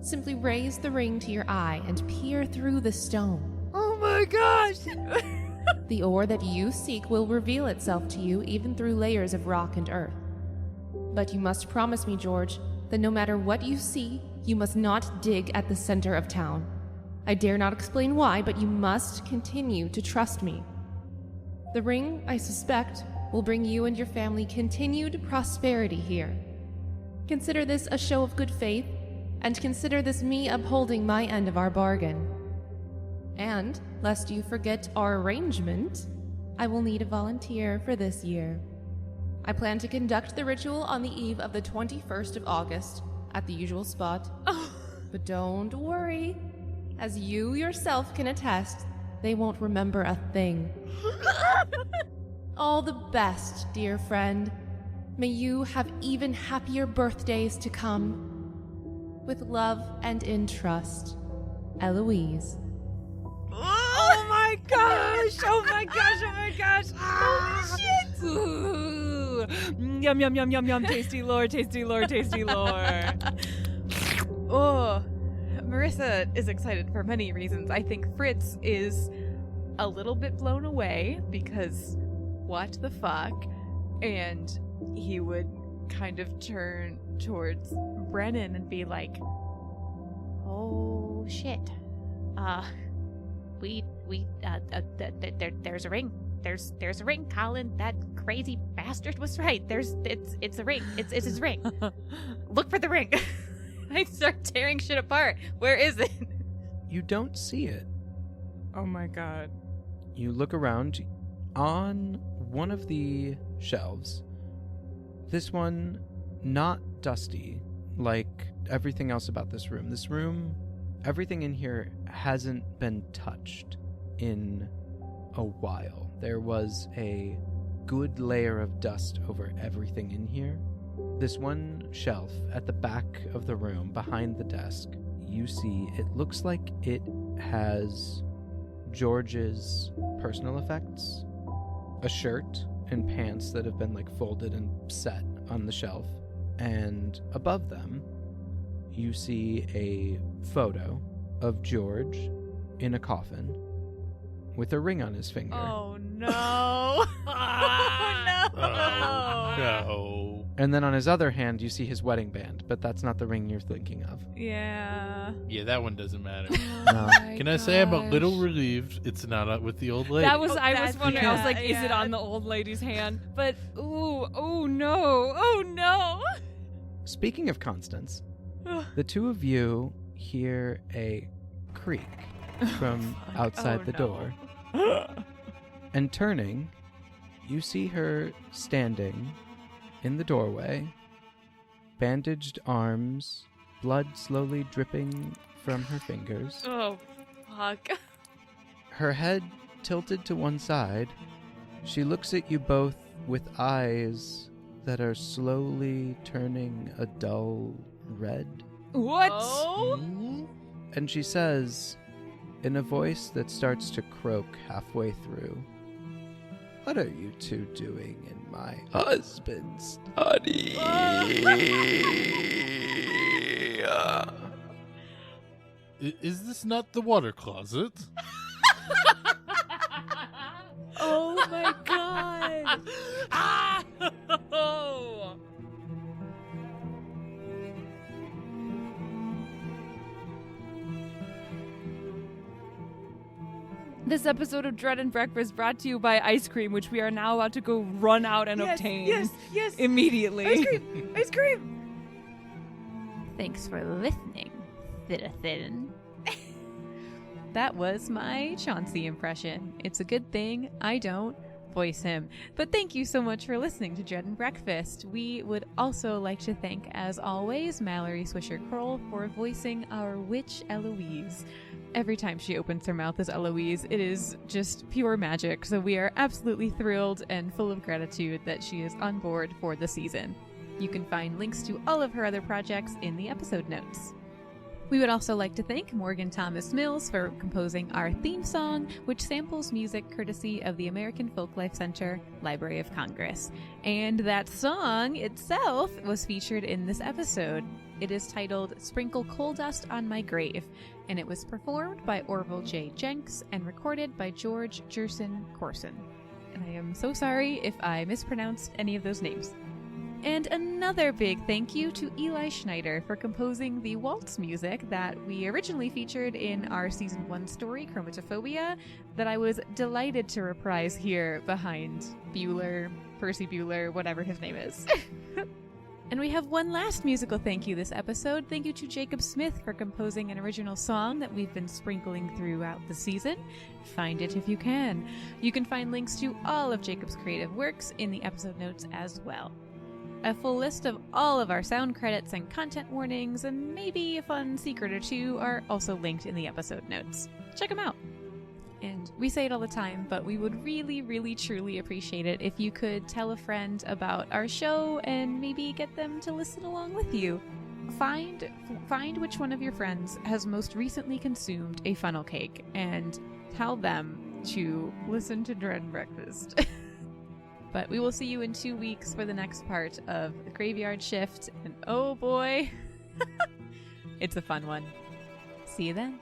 Simply raise the ring to your eye and peer through the stone. Oh my gosh! The ore that you seek will reveal itself to you even through layers of rock and earth. But you must promise me, George, that no matter what you see, you must not dig at the center of town. I dare not explain why, but you must continue to trust me. The ring, I suspect, will bring you and your family continued prosperity here. Consider this a show of good faith, and consider this me upholding my end of our bargain. And, lest you forget our arrangement, I will need a volunteer for this year. I plan to conduct the ritual on the eve of the 21st of August, at the usual spot. But don't worry. As you yourself can attest, they won't remember a thing. All the best, dear friend. May you have even happier birthdays to come. With love and in trust, Eloise. Oh my gosh! Oh my gosh! Oh my gosh! Holy shit! Ooh. Yum yum yum yum yum! Tasty lore, tasty lore, tasty lore. Oh, Marissa is excited for many reasons. I think Fritz is a little bit blown away because what the fuck? And he would kind of turn towards Brennan and be like, Oh shit. There's a ring. There's a ring, Colin. That crazy bastard was right. It's a ring. It's his ring. Look for the ring. I start tearing shit apart. Where is it? You don't see it. Oh my god. You look around. On one of the shelves, this one not dusty like everything else about this room. This room, everything in here hasn't been touched in a while. There was a good layer of dust over everything in here. This one shelf at the back of the room behind the desk, you see it looks like it has George's personal effects, a shirt and pants that have been like folded and set on the shelf, and above them you see a photo of George in a coffin with a ring on his finger. Oh no. Oh no. Oh no. And then on his other hand you see his wedding band, but that's not the ring you're thinking of. Yeah. Yeah, that one doesn't matter. No. Can I say I'm a little relieved it's not with the old lady? That was, I was wondering, I was like, yeah. is it on the old lady's hand? But, ooh, oh no, oh no. Speaking of Constance, the two of you hear a creak from outside the door. And turning, you see her standing in the doorway, bandaged arms, blood slowly dripping from her fingers. Oh, fuck. Her head tilted to one side, she looks at you both with eyes that are slowly turning a dull red. What? Oh? And she says, in a voice that starts to croak halfway through, "What are you two doing in my husband's study?" Is this not the water closet? Oh my god! Ah! This episode of Dread and Breakfast brought to you by ice cream, which we are now about to go run out and obtain Yes. immediately. Ice cream. Ice cream. Thanks for listening, Thin. That was my Chauncey impression. It's a good thing I don't voice him. But thank you so much for listening to Dread and Breakfast. We would also like to thank, as always, Mallory Swisher-Kroll for voicing our witch Eloise. Every time she opens her mouth as Eloise, it is just pure magic. So we are absolutely thrilled and full of gratitude that she is on board for the season. You can find links to all of her other projects in the episode notes. We would also like to thank Morgan Thomas Mills for composing our theme song, which samples music courtesy of the American Folklife Center, Library of Congress. And that song itself was featured in this episode. It is titled Sprinkle Coal Dust on My Grave, and it was performed by Orville J. Jenks and recorded by George Gershon Korson. And I am so sorry if I mispronounced any of those names. And another big thank you to Eli Schneider for composing the waltz music that we originally featured in our Season 1 story, Chromatophobia, that I was delighted to reprise here behind Percy Bueller, whatever his name is. And we have one last musical thank you this episode. Thank you to Jacob Smith for composing an original song that we've been sprinkling throughout the season. Find it if you can. You can find links to all of Jacob's creative works in the episode notes as well. A full list of all of our sound credits and content warnings, and maybe a fun secret or two, are also linked in the episode notes. Check them out. And we say it all the time, but we would really, really, truly appreciate it if you could tell a friend about our show and maybe get them to listen along with you. Find which one of your friends has most recently consumed a funnel cake and tell them to listen to Dread and Breakfast. But we will see you in 2 weeks for the next part of the Graveyard Shift. And oh boy, it's a fun one. See you then.